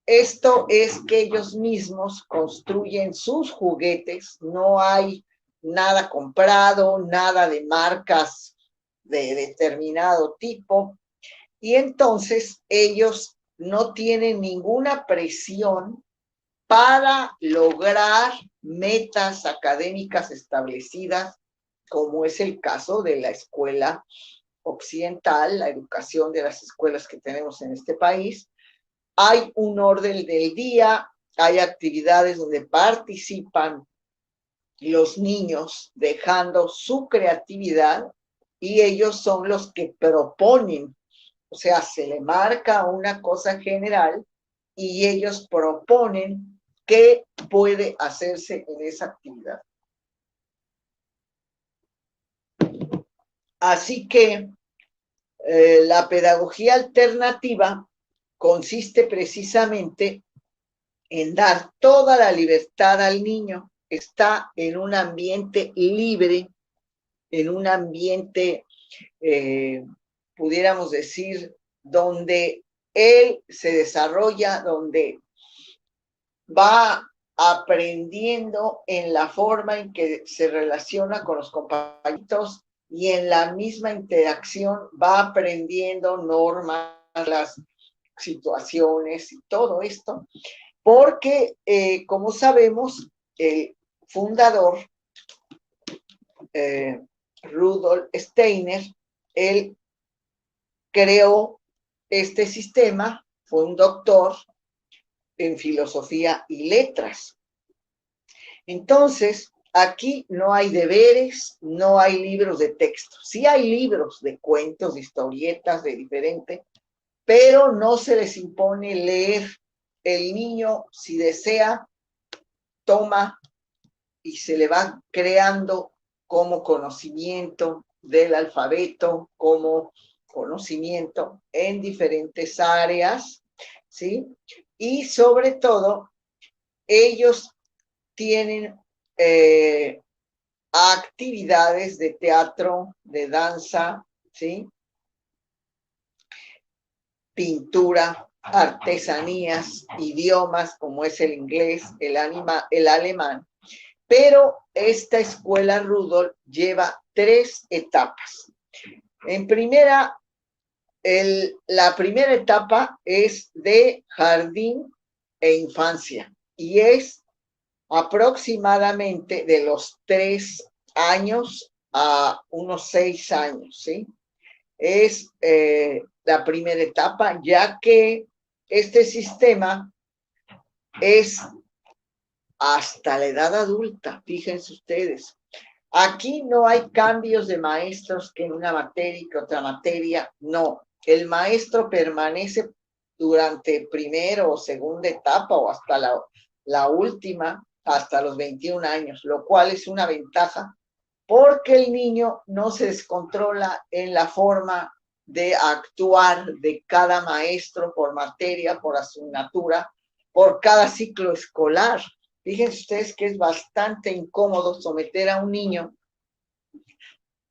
esto es que ellos mismos construyen sus juguetes, no hay nada comprado, nada de marcas de determinado tipo, y entonces ellos no tienen ninguna presión para lograr metas académicas establecidas, como es el caso de la escuela occidental, la educación de las escuelas que tenemos en este país. Hay un orden del día, hay actividades donde participan los niños dejando su creatividad y ellos son los que proponen, o sea, se le marca una cosa general y ellos proponen qué puede hacerse en esa actividad. Así que la pedagogía alternativa consiste precisamente en dar toda la libertad al niño. Está en un ambiente libre, en un ambiente, pudiéramos decir, donde él se desarrolla, donde va aprendiendo en la forma en que se relaciona con los compañeros y en la misma interacción va aprendiendo normas, las situaciones y todo esto, porque como sabemos, el fundador, Rudolf Steiner, él creó este sistema, fue un doctor en filosofía y letras. Entonces, aquí no hay deberes, no hay libros de texto. Sí hay libros de cuentos, de historietas, de diferente, pero no se les impone leer. El niño, si desea, toma y se le va creando como conocimiento del alfabeto, como conocimiento en diferentes áreas, ¿sí? Y sobre todo, ellos tienen actividades de teatro, de danza, ¿sí? Pintura, artesanías, idiomas como es el inglés, el alemán. Pero esta escuela Rudolf lleva 3 etapas. En primera, la primera etapa es de jardín e infancia y es aproximadamente de los 3 años a unos 6 años, ¿sí? Es la primera etapa, ya que este sistema es hasta la edad adulta, fíjense ustedes. Aquí no hay cambios de maestros que en una materia y que otra materia, no. El maestro permanece durante primera o segunda etapa o hasta la última, hasta los 21 años, lo cual es una ventaja porque el niño no se descontrola en la forma de actuar de cada maestro por materia, por asignatura, por cada ciclo escolar. Fíjense ustedes que es bastante incómodo someter a un niño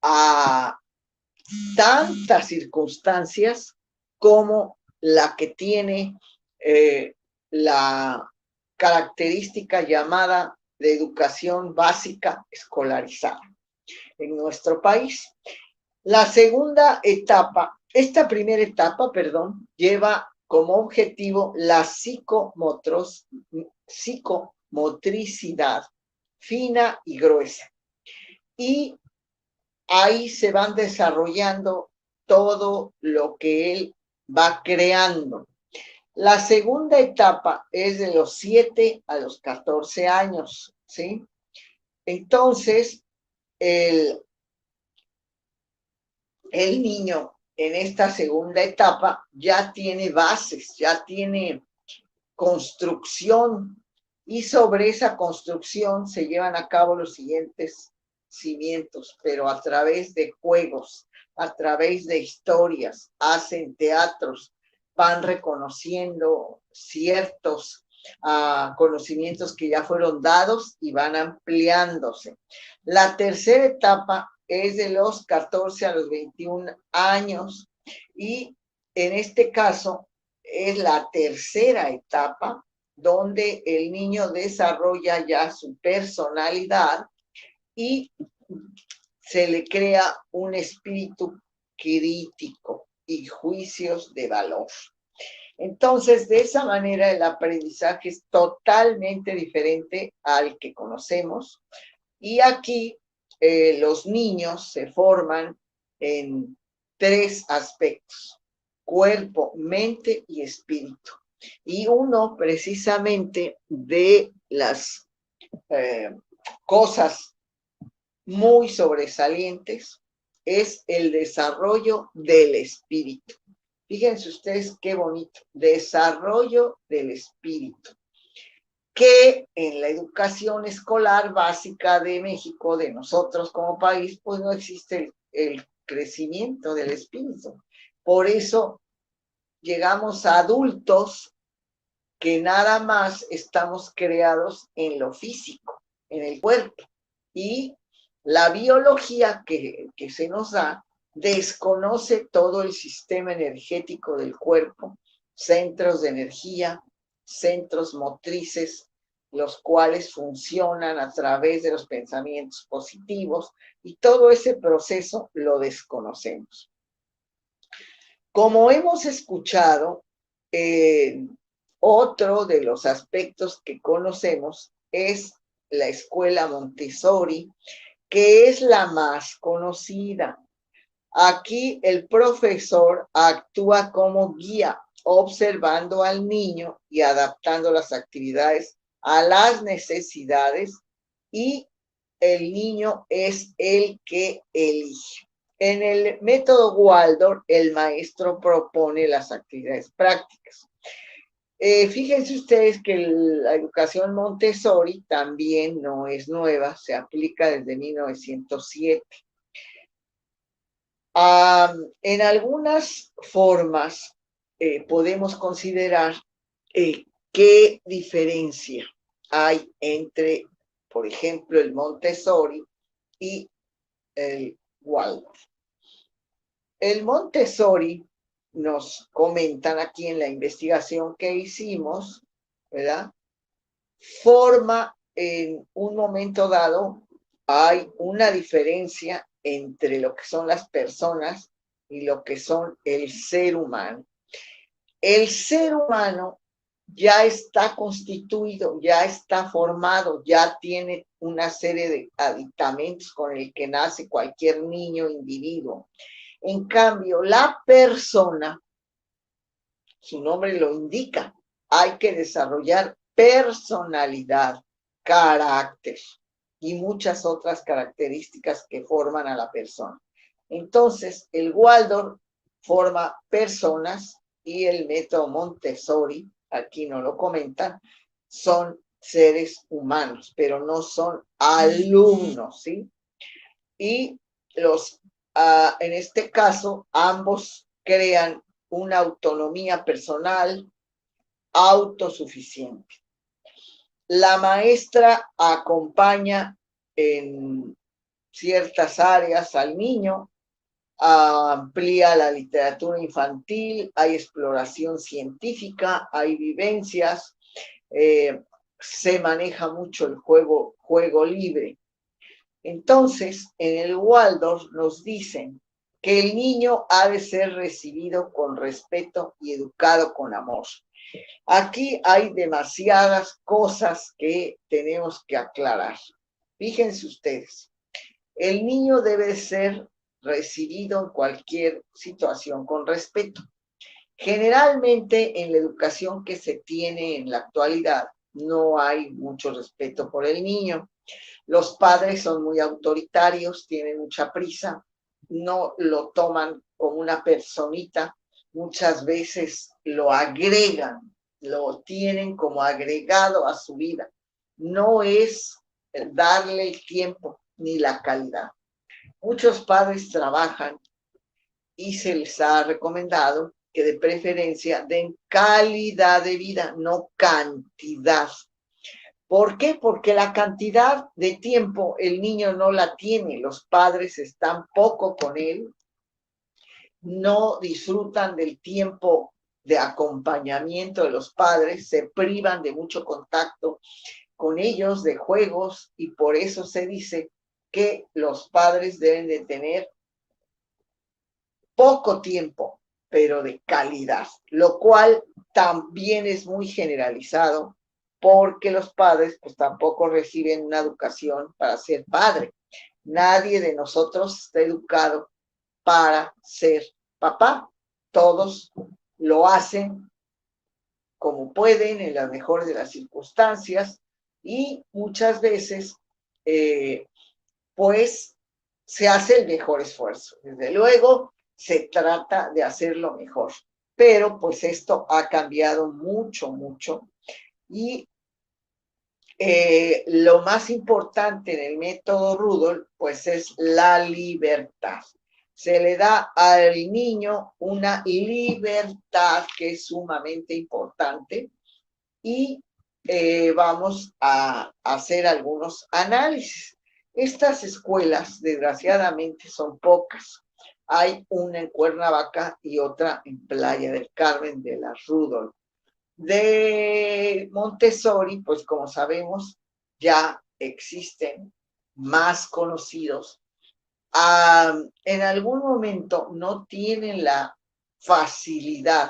a tantas circunstancias como la que tiene la característica llamada de educación básica escolarizada en nuestro país. La segunda etapa, esta primera etapa, perdón, lleva como objetivo la psicomotricidad fina y gruesa. Y ahí se van desarrollando todo lo que él va creando. La segunda etapa es de los 7 a los 14 años, ¿sí? Entonces, el niño en esta segunda etapa ya tiene bases, ya tiene construcción, y sobre esa construcción se llevan a cabo los siguientes cimientos, pero a través de juegos, a través de historias, hacen teatros, van reconociendo ciertos conocimientos que ya fueron dados y van ampliándose. La tercera etapa es de los 14 a los 21 años y en este caso es la tercera etapa donde el niño desarrolla ya su personalidad y se le crea un espíritu crítico y juicios de valor. Entonces, de esa manera el aprendizaje es totalmente diferente al que conocemos y aquí los niños se forman en 3 aspectos: cuerpo, mente y espíritu. Y uno precisamente de las cosas muy sobresalientes es el desarrollo del espíritu. Fíjense ustedes qué bonito, desarrollo del espíritu, que en la educación escolar básica de México, de nosotros como país, pues no existe el crecimiento del espíritu. Por eso llegamos a adultos que nada más estamos creados en lo físico, en el cuerpo. Y la biología que se nos da desconoce todo el sistema energético del cuerpo, centros de energía, centros motrices, los cuales funcionan a través de los pensamientos positivos, y todo ese proceso lo desconocemos. Como hemos escuchado, otro de los aspectos que conocemos es la escuela Montessori, que es la más conocida. Aquí el profesor actúa como guía, observando al niño y adaptando las actividades a las necesidades, y el niño es el que elige. En el método Waldorf, el maestro propone las actividades prácticas. Fíjense ustedes que la educación Montessori también no es nueva, se aplica desde 1907. En algunas formas podemos considerar qué diferencia hay entre, por ejemplo, el Montessori y el Waldorf. El Montessori, nos comentan aquí en la investigación que hicimos, ¿verdad? Forma en un momento dado, hay una diferencia entre lo que son las personas y lo que son el ser humano. El ser humano ya está constituido, ya está formado, ya tiene una serie de aditamentos con el que nace cualquier niño, individuo. En cambio, la persona, su nombre lo indica, hay que desarrollar personalidad, carácter y muchas otras características que forman a la persona. Entonces, el Waldorf forma personas y el método Montessori, aquí no lo comentan, son seres humanos, pero no son alumnos, ¿sí? Y en este caso, ambos crean una autonomía personal autosuficiente. La maestra acompaña en ciertas áreas al niño, amplía la literatura infantil, hay exploración científica, hay vivencias, se maneja mucho el juego libre. Entonces, en el Waldorf nos dicen que el niño ha de ser recibido con respeto y educado con amor. Aquí hay demasiadas cosas que tenemos que aclarar. Fíjense ustedes, el niño debe ser recibido en cualquier situación con respeto. Generalmente en la educación que se tiene en la actualidad no hay mucho respeto por el niño. Los padres son muy autoritarios, tienen mucha prisa, no lo toman como una personita, muchas veces lo agregan, lo tienen como agregado a su vida. No es darle el tiempo ni la calidad. Muchos padres trabajan y se les ha recomendado que de preferencia den calidad de vida, no cantidad. ¿Por qué? Porque la cantidad de tiempo el niño no la tiene, los padres están poco con él, no disfrutan del tiempo de acompañamiento de los padres, se privan de mucho contacto con ellos, de juegos, y por eso se dice que los padres deben de tener poco tiempo, pero de calidad, lo cual también es muy generalizado porque los padres pues tampoco reciben una educación para ser padre. Nadie de nosotros está educado para ser papá. Todos lo hacen como pueden, en las mejores de las circunstancias, y muchas veces pues se hace el mejor esfuerzo. Desde luego, se trata de hacerlo mejor, pero pues esto ha cambiado mucho, mucho, y lo más importante en el método Rudolph, pues es la libertad. Se le da al niño una libertad que es sumamente importante, y vamos a hacer algunos análisis. Estas escuelas, desgraciadamente, son pocas. Hay una en Cuernavaca y otra en Playa del Carmen de la Rudolph. De Montessori, pues como sabemos, ya existen más conocidos. En algún momento no tienen la facilidad,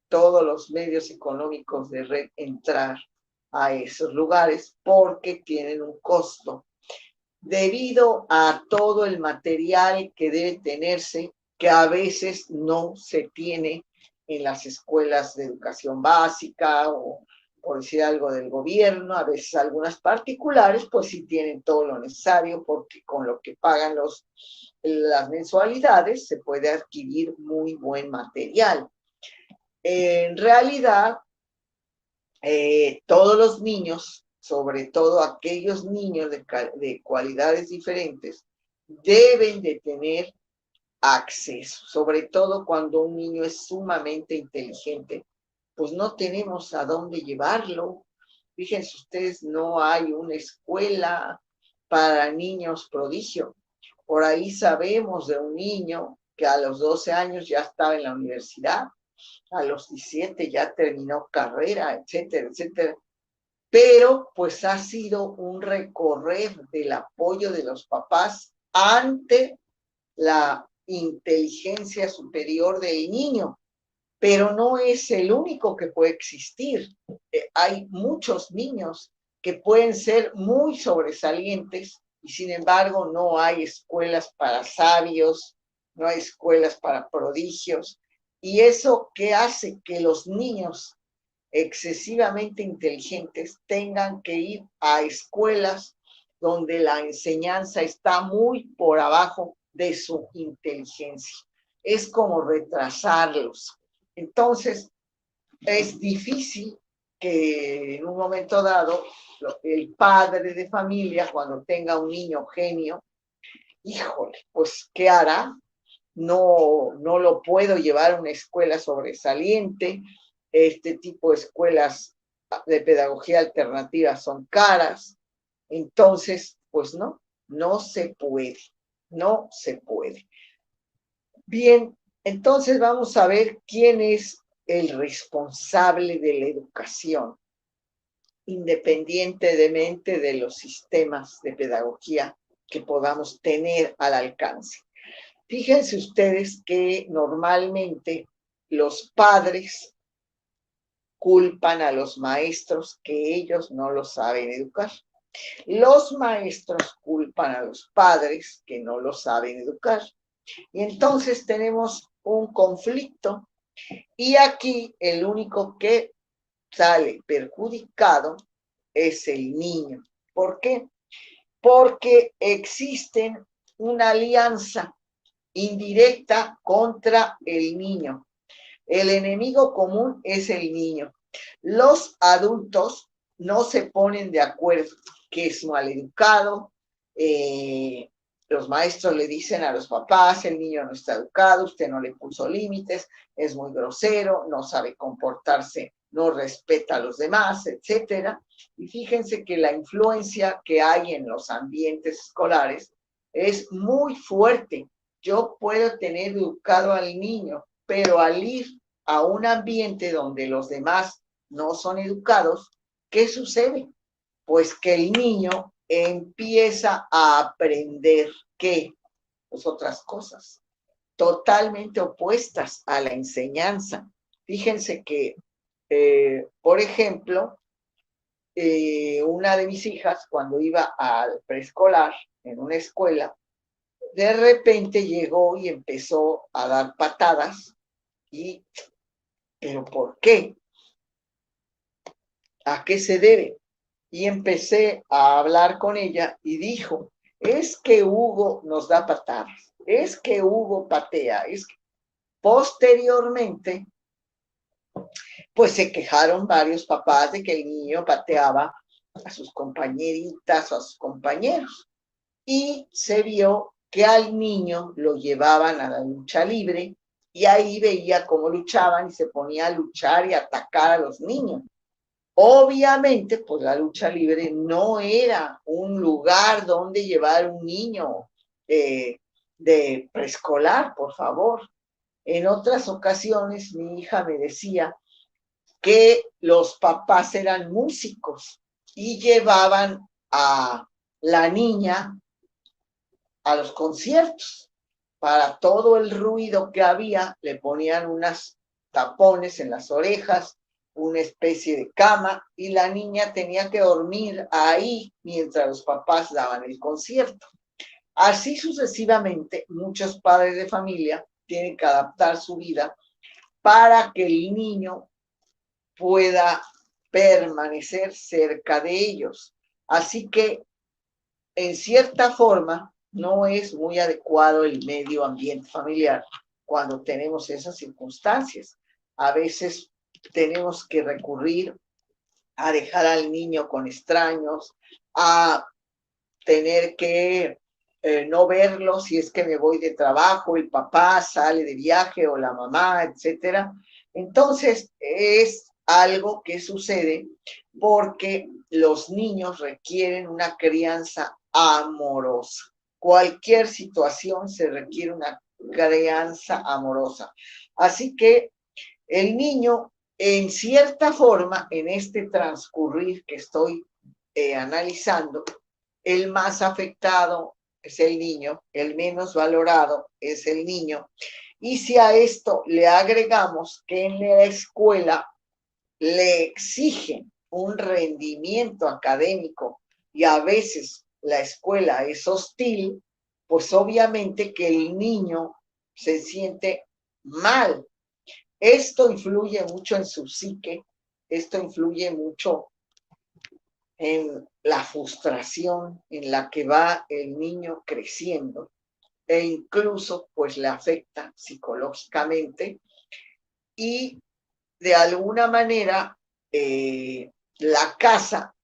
todos los medios económicos de red, entrar a esos lugares porque tienen un costo debido a todo el material que debe tenerse, que a veces no se tiene en las escuelas de educación básica, o por decir algo del gobierno. A veces algunas particulares pues sí tienen todo lo necesario, porque con lo que pagan las mensualidades se puede adquirir muy buen material. En realidad, todos los niños, sobre todo aquellos niños de cualidades diferentes, deben de tener acceso, sobre todo cuando un niño es sumamente inteligente, pues no tenemos a dónde llevarlo. Fíjense ustedes, no hay una escuela para niños prodigio. Por ahí sabemos de un niño que a los 12 años ya estaba en la universidad, a los 17 ya terminó carrera, etcétera, etcétera. Pero pues ha sido un recorrer del apoyo de los papás ante la inteligencia superior del niño, pero no es el único que puede existir. Hay muchos niños que pueden ser muy sobresalientes y sin embargo no hay escuelas para sabios, no hay escuelas para prodigios. ¿Y eso qué hace? Que los niños excesivamente inteligentes tengan que ir a escuelas donde la enseñanza está muy por abajo de su inteligencia. Es como retrasarlos. Entonces, es difícil que en un momento dado, el padre de familia, cuando tenga un niño genio, híjole, pues, ¿qué hará? No lo puedo llevar a una escuela sobresaliente. Este tipo de escuelas de pedagogía alternativa son caras. Entonces, pues no se puede, no se puede. Bien, entonces vamos a ver quién es el responsable de la educación, independientemente de los sistemas de pedagogía que podamos tener al alcance. Fíjense ustedes que normalmente los padres culpan a los maestros que ellos no los saben educar. Los maestros culpan a los padres que no los saben educar. Y entonces tenemos un conflicto y aquí el único que sale perjudicado es el niño. ¿Por qué? Porque existen una alianza indirecta contra el niño. El enemigo común es el niño. Los adultos no se ponen de acuerdo, que es maleducado. Los maestros le dicen a los papás, el niño no está educado, usted no le puso límites, es muy grosero, no sabe comportarse, no respeta a los demás, etcétera. Y fíjense que la influencia que hay en los ambientes escolares es muy fuerte. Yo puedo tener educado al niño, pero al ir a un ambiente donde los demás no son educados, ¿qué sucede? Pues que el niño empieza a aprender ¿qué? Pues otras cosas, totalmente opuestas a la enseñanza. Fíjense que, por ejemplo, una de mis hijas, cuando iba al preescolar en una escuela, de repente llegó y empezó a dar patadas y, ¿pero por qué? ¿A qué se debe? Y empecé a hablar con ella y dijo, es que Hugo nos da patadas, es que Hugo patea, es que... Posteriormente, pues se quejaron varios papás de que el niño pateaba a sus compañeritas o a sus compañeros. Y se vio que al niño lo llevaban a la lucha libre y ahí veía cómo luchaban y se ponía a luchar y a atacar a los niños. Obviamente, pues la lucha libre no era un lugar donde llevar un niño de preescolar, por favor. En otras ocasiones mi hija me decía que los papás eran músicos y llevaban a la niña a los conciertos. Para todo el ruido que había, le ponían unos tapones en las orejas, una especie de cama, y la niña tenía que dormir ahí mientras los papás daban el concierto. Así sucesivamente, muchos padres de familia tienen que adaptar su vida para que el niño pueda permanecer cerca de ellos. Así que, en cierta forma, no es muy adecuado el medio ambiente familiar cuando tenemos esas circunstancias. A veces tenemos que recurrir a dejar al niño con extraños, a tener que no verlo si es que me voy de trabajo, el papá sale de viaje o la mamá, etcétera. Entonces, es algo que sucede porque los niños requieren una crianza amorosa. Cualquier situación se requiere una crianza amorosa. Así que el niño, en cierta forma, en este transcurrir que estoy analizando, el más afectado es el niño, el menos valorado es el niño. Y si a esto le agregamos que en la escuela le exigen un rendimiento académico y a veces la escuela es hostil, pues obviamente que el niño se siente mal. Esto influye mucho en su psique, esto influye mucho en la frustración en la que va el niño creciendo e incluso pues le afecta psicológicamente y de alguna manera la casa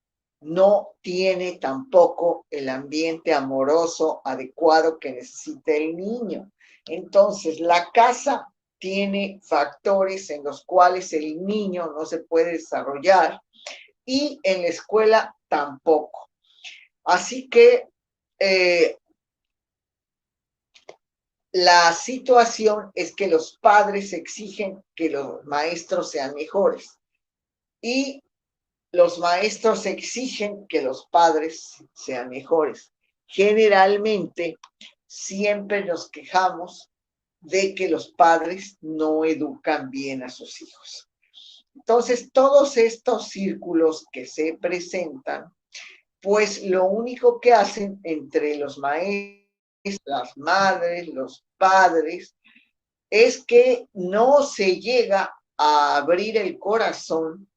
no tiene tampoco el ambiente amoroso adecuado que necesita el niño. Entonces, la casa tiene factores en los cuales el niño no se puede desarrollar y en la escuela tampoco. Así que la situación es que los padres exigen que los maestros sean mejores y los maestros exigen que los padres sean mejores. Generalmente, siempre nos quejamos de que los padres no educan bien a sus hijos. Entonces, todos estos círculos que se presentan, pues lo único que hacen entre los maestros, las madres, los padres, es que no se llega a abrir el corazón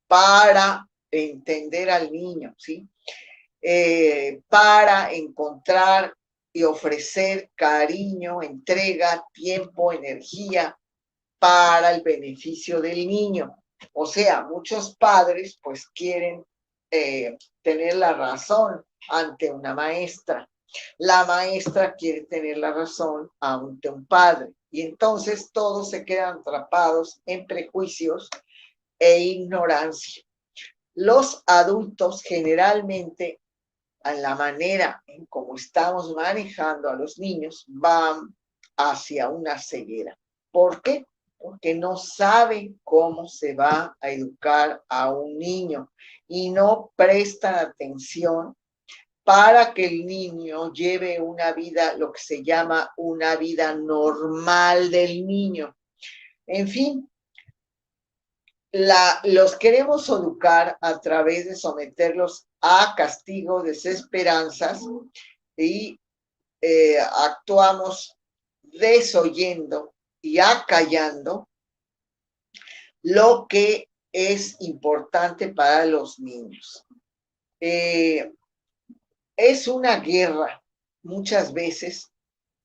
para entender al niño, ¿sí? Para encontrar y ofrecer cariño, entrega, tiempo, energía para el beneficio del niño. O sea, muchos padres pues quieren tener la razón ante una maestra. La maestra quiere tener la razón ante un padre. Y entonces todos se quedan atrapados en prejuicios e ignorancia. Los adultos generalmente, a la manera en cómo estamos manejando a los niños, van hacia una ceguera. ¿Por qué? Porque no saben cómo se va a educar a un niño y no prestan atención para que el niño lleve una vida, lo que se llama una vida normal del niño. En fin, los queremos educar a través de someterlos a castigo, desesperanzas y actuamos desoyendo y acallando lo que es importante para los niños. Es una guerra muchas veces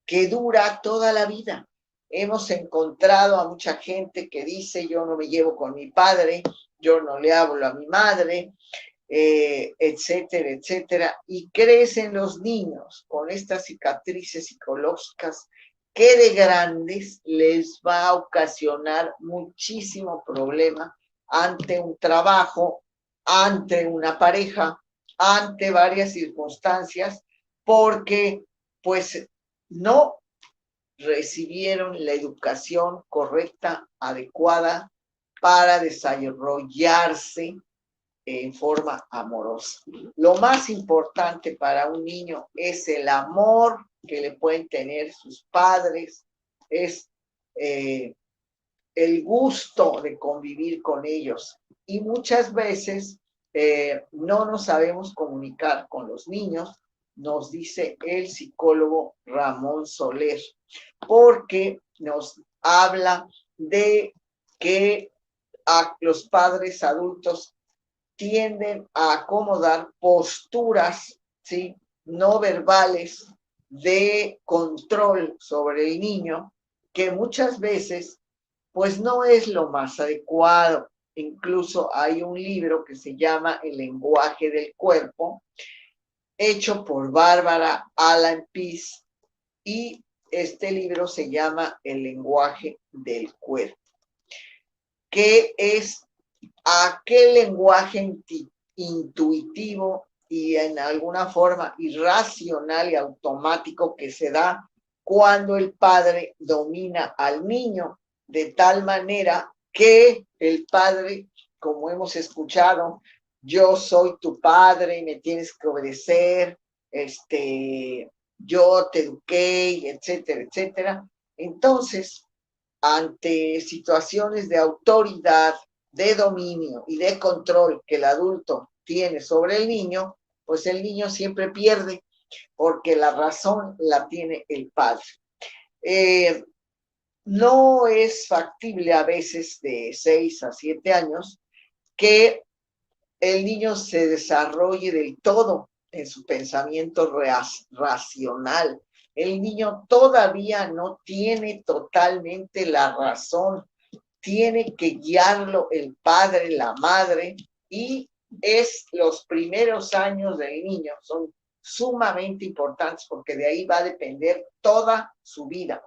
que dura toda la vida. Hemos encontrado a mucha gente que dice: yo no me llevo con mi padre, yo no le hablo a mi madre, etcétera, etcétera. Y crecen los niños con estas cicatrices psicológicas que de grandes les va a ocasionar muchísimo problema ante un trabajo, ante una pareja, ante varias circunstancias, porque pues no recibieron la educación correcta, adecuada para desarrollarse en forma amorosa. Lo más importante para un niño es el amor que le pueden tener sus padres, es el gusto de convivir con ellos. Y muchas veces no nos sabemos comunicar con los niños, nos dice el psicólogo Ramón Soler, porque nos habla de que a los padres adultos tienden a acomodar posturas, ¿sí?, no verbales de control sobre el niño, que muchas veces pues no es lo más adecuado. Incluso hay un libro que se llama El lenguaje del cuerpo, hecho por Bárbara Allen Pease, y este libro se llama El lenguaje del cuerpo, que es aquel lenguaje intuitivo y en alguna forma irracional y automático que se da cuando el padre domina al niño, de tal manera que el padre, como hemos escuchado, yo soy tu padre, me tienes que obedecer, yo te eduqué, etcétera, etcétera. Entonces, ante situaciones de autoridad, de dominio y de control que el adulto tiene sobre el niño, pues el niño siempre pierde, porque la razón la tiene el padre. No es factible a veces de 6 a 7 años que el niño se desarrolle del todo en su pensamiento racional. El niño todavía no tiene totalmente la razón tiene que guiarlo el padre, la madre, y es los primeros años del niño, son sumamente importantes porque de ahí va a depender toda su vida.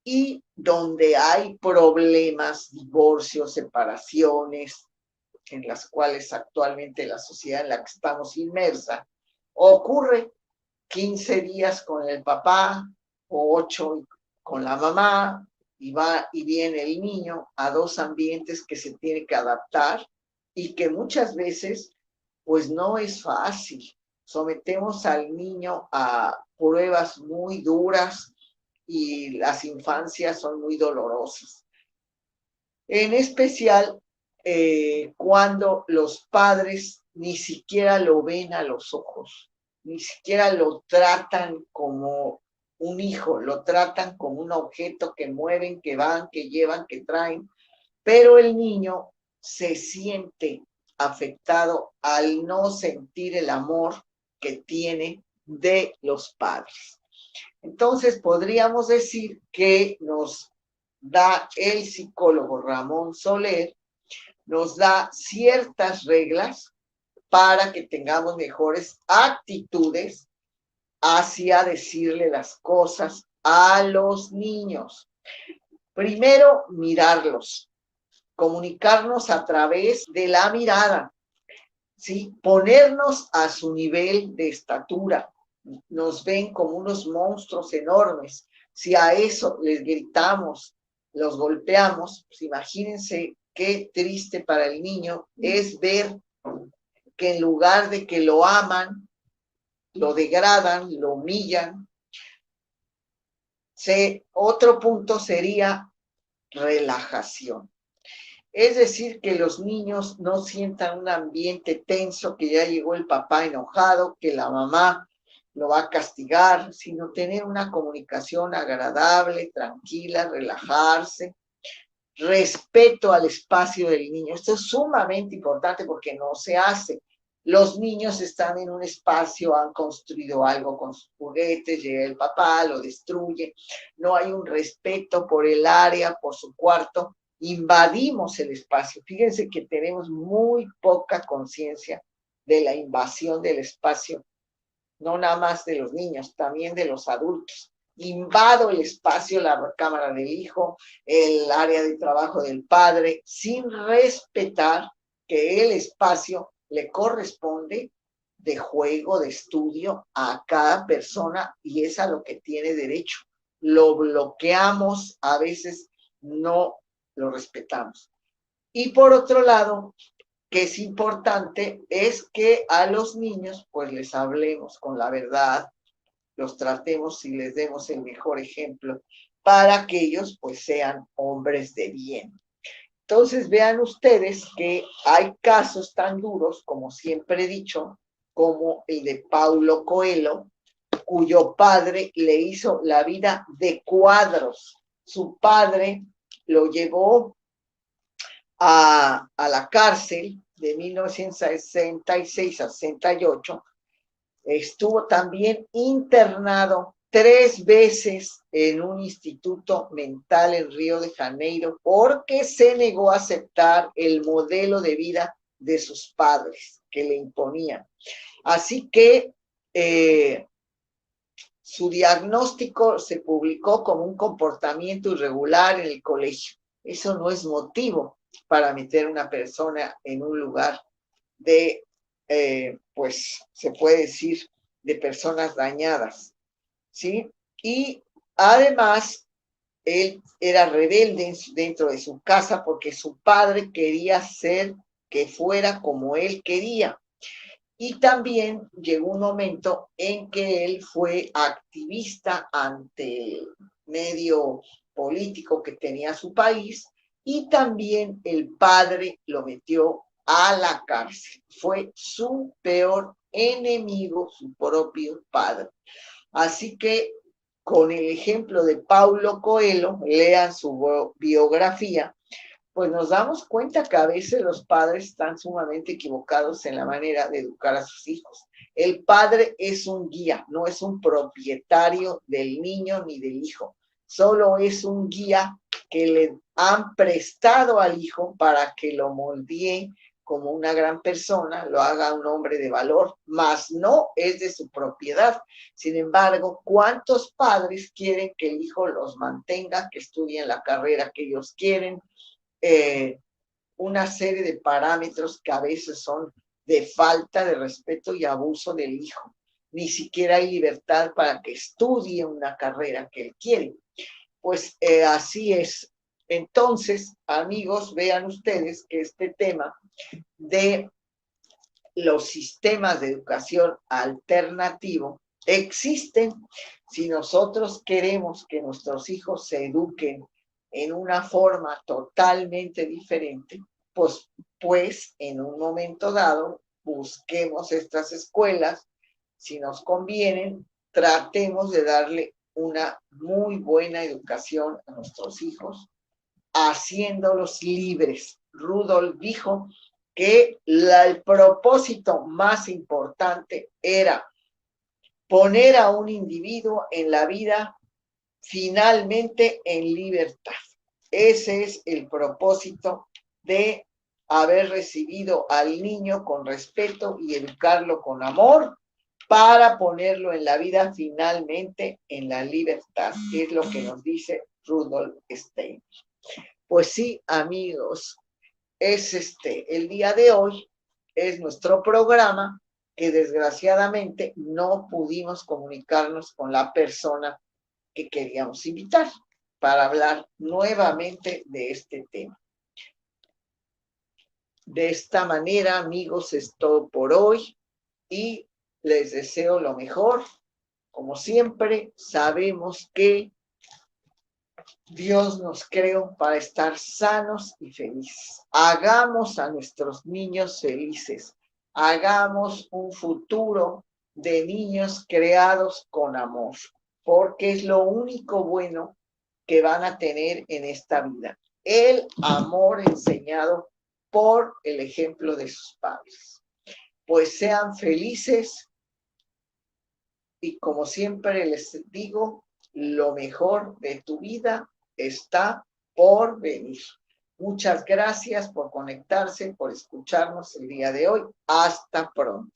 Y donde hay problemas, divorcios, separaciones, en las cuales actualmente la sociedad en la que estamos inmersa, ocurre 15 días con el papá o 8 con la mamá, y va y viene el niño a dos ambientes que se tiene que adaptar y que muchas veces pues no es fácil. Sometemos al niño a pruebas muy duras y las infancias son muy dolorosas. En especial cuando los padres ni siquiera lo ven a los ojos, ni siquiera lo tratan como un hijo, lo tratan como un objeto que mueven, que van, que llevan, que traen, pero el niño se siente afectado al no sentir el amor que tiene de los padres. Entonces podríamos decir que nos da el psicólogo Ramón Soler, nos da ciertas reglas para que tengamos mejores actitudes hacia decirle las cosas a los niños. Primero, mirarlos, comunicarnos a través de la mirada, ¿sí? Ponernos a su nivel de estatura. Nos ven como unos monstruos enormes. Si a eso les gritamos, los golpeamos, pues imagínense qué triste para el niño es ver que en lugar de que lo aman, lo degradan, lo humillan. Otro punto sería relajación. Es decir, que los niños no sientan un ambiente tenso, que ya llegó el papá enojado, que la mamá lo va a castigar, sino tener una comunicación agradable, tranquila, relajarse, respeto al espacio del niño. Esto es sumamente importante porque no se hace. Los niños están en un espacio, han construido algo con sus juguetes, llega el papá, lo destruye, no hay un respeto por el área, por su cuarto, invadimos el espacio. Fíjense que tenemos muy poca conciencia de la invasión del espacio, no nada más de los niños, también de los adultos. Invado el espacio, la cámara del hijo, el área de trabajo del padre, sin respetar que el espacio le corresponde de juego, de estudio a cada persona y es a lo que tiene derecho. Lo bloqueamos, a veces no lo respetamos. Y por otro lado, que es importante, es que a los niños pues les hablemos con la verdad, los tratemos y les demos el mejor ejemplo para que ellos pues sean hombres de bien. Entonces vean ustedes que hay casos tan duros, como siempre he dicho, como el de Paulo Coelho, cuyo padre le hizo la vida de cuadros. Su padre lo llevó a la cárcel de 1966 a 68. Estuvo también internado 3 veces en un instituto mental en Río de Janeiro porque se negó a aceptar el modelo de vida de sus padres que le imponían. Así que su diagnóstico se publicó como un comportamiento irregular en el colegio. Eso no es motivo para meter a una persona en un lugar de, pues, se puede decir, de personas dañadas, ¿sí? Y además, él era rebelde dentro de su casa porque su padre quería ser que fuera como él quería. Y también llegó un momento en que él fue activista ante el medio político que tenía su país y también el padre lo metió a la cárcel. Fue su peor enemigo, su propio padre. Así que con el ejemplo de Paulo Coelho, lean su biografía, pues nos damos cuenta que a veces los padres están sumamente equivocados en la manera de educar a sus hijos. El padre es un guía, no es un propietario del niño ni del hijo, solo es un guía que le han prestado al hijo para que lo moldee como una gran persona, lo haga un hombre de valor, mas no es de su propiedad. Sin embargo, ¿cuántos padres quieren que el hijo los mantenga, que estudien la carrera que ellos quieren? Una serie de parámetros que a veces son de falta de respeto y abuso del hijo. Ni siquiera hay libertad para que estudie una carrera que él quiere. Pues así es. Entonces, amigos, vean ustedes que este tema de los sistemas de educación alternativo existen si nosotros queremos que nuestros hijos se eduquen en una forma totalmente diferente, pues en un momento dado busquemos estas escuelas, si nos convienen, tratemos de darle una muy buena educación a nuestros hijos, haciéndolos libres. Rudolf dijo que el propósito más importante era poner a un individuo en la vida finalmente en libertad. Ese es el propósito de haber recibido al niño con respeto y educarlo con amor para ponerlo en la vida finalmente en la libertad. Es lo que nos dice Rudolf Steiner. Pues sí, amigos, es el día de hoy es nuestro programa que desgraciadamente no pudimos comunicarnos con la persona que queríamos invitar para hablar nuevamente de este tema. De esta manera, amigos, es todo por hoy y les deseo lo mejor. Como siempre, sabemos que Dios nos creó para estar sanos y felices. Hagamos a nuestros niños felices. Hagamos un futuro de niños creados con amor, porque es lo único bueno que van a tener en esta vida. El amor enseñado por el ejemplo de sus padres. Pues sean felices y como siempre les digo, lo mejor de tu vida está por venir. Muchas gracias por conectarse, por escucharnos el día de hoy. Hasta pronto.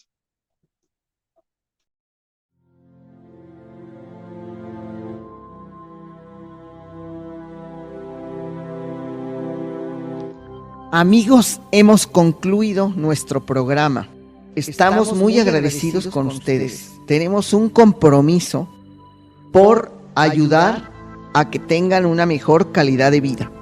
Amigos, hemos concluido nuestro programa. Estamos muy agradecidos con ustedes. Tenemos un compromiso por ayudar a que tengan una mejor calidad de vida.